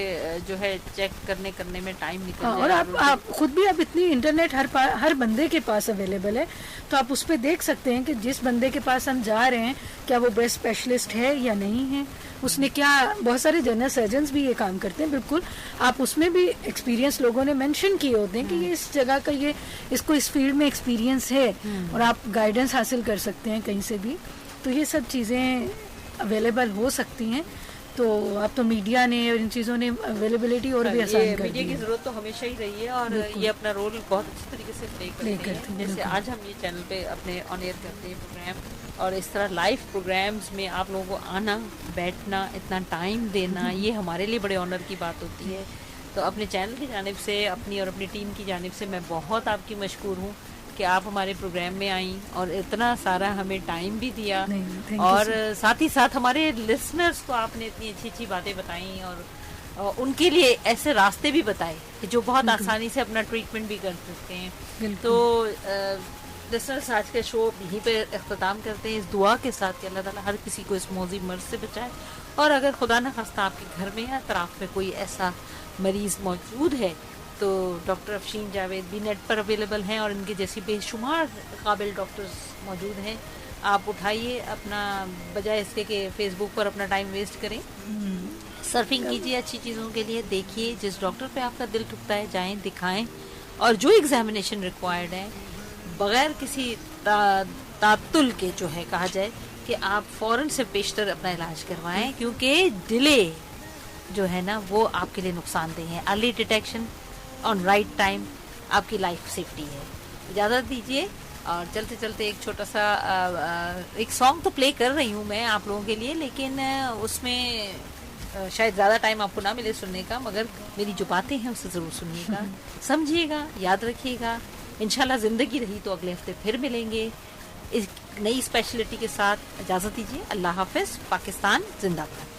جو ہے چیک کرنے میں ٹائم نکل جائے. اور آپ خود بھی اب اتنی انٹرنیٹ ہر بندے کے پاس اویلیبل ہے, تو آپ اس پہ دیکھ سکتے ہیں کہ جس بندے کے پاس ہم جا رہے ہیں کیا وہ بیسٹ اسپیشلسٹ ہے یا نہیں ہے, اس نے کیا, بہت سارے جنرل سرجنز بھی یہ کام کرتے ہیں. بالکل آپ اس میں بھی ایکسپیرینس لوگوں نے مینشن کیے ہوتے ہیں کہ یہ اس جگہ کا اس کو اس فیلڈ میں ایکسپیرینس ہے اور آپ گائیڈنس حاصل کر سکتے ہیں کہیں سے بھی. تو یہ سب چیزیں اویلیبل ہو سکتی ہیں. تو اب تو میڈیا نے اور ان چیزوں نے اویلیبلٹی اور بھی آسان کر دی. میڈیا کی ضرورت تو ہمیشہ ہی رہی ہے اور یہ اپنا رول بہت اچھی طریقے سے پلے کرتے ہیں. جیسے آج ہم یہ چینل پہ اپنے آن ایئر کرتے ہیں پروگرام, اور اس طرح لائیو پروگرامز میں آپ لوگوں کو آنا, بیٹھنا, اتنا ٹائم دینا, یہ ہمارے لیے بڑے آنر کی بات ہوتی ہے. تو اپنے چینل کی جانب سے, اپنی اور اپنی ٹیم کی جانب سے میں بہت آپ کی مشکور ہوں کہ آپ ہمارے پروگرام میں آئیں اور اتنا سارا ہمیں ٹائم بھی دیا, اور ساتھ ہی ساتھ ہمارے لسنرز کو آپ نے اتنی اچھی اچھی باتیں بتائیں اور ان کے لیے ایسے راستے بھی بتائے کہ جو بہت آسانی سے اپنا ٹریٹمنٹ بھی کر سکتے ہیں. تو لسنرز آج کا شو یہیں پہ اختتام کرتے ہیں اس دعا کے ساتھ کہ اللہ تعالیٰ ہر کسی کو اس موذی مرض سے بچائے, اور اگر خدا نہ خواستہ آپ کے گھر میں یا اطراف میں کوئی ایسا مریض موجود ہے تو ڈاکٹر افشین جاوید بھی نیٹ پر اویلیبل ہیں, اور ان کے جیسی بے شمار قابل ڈاکٹرز موجود ہیں. آپ اٹھائیے اپنا, بجائے اس کے کہ فیس بک پر اپنا ٹائم ویسٹ کریں, سرفنگ کیجیے اچھی چیزوں کے لیے, دیکھیے جس ڈاکٹر پہ آپ کا دل ٹوٹتا ہے جائیں دکھائیں, اور جو ایگزامینیشن ریکوائرڈ ہے بغیر کسی تعطل کے جو ہے کہا جائے کہ آپ فوراً سے بیشتر اپنا علاج کروائیں, کیونکہ ڈیلے جو ہے نا وہ آپ کے لیے نقصان دہ ہے. ارلی ڈیٹیکشن آن رائٹ ٹائم آپ کی لائف سیفٹی ہے. اجازت دیجیے, اور چلتے چلتے ایک چھوٹا سا ایک سانگ تو پلے کر رہی ہوں میں آپ لوگوں کے لیے, لیکن اس میں شاید زیادہ ٹائم آپ کو نہ ملے سننے کا, مگر میری جو باتیں ہیں اسے ضرور سنیے گا, سمجھیے گا, یاد رکھیے گا. انشاءاللہ زندگی رہی تو اگلے ہفتے پھر ملیں گے اس نئی اسپیشلٹی کے ساتھ. اجازت دیجیے, اللہ حافظ. پاکستان زندہ باد.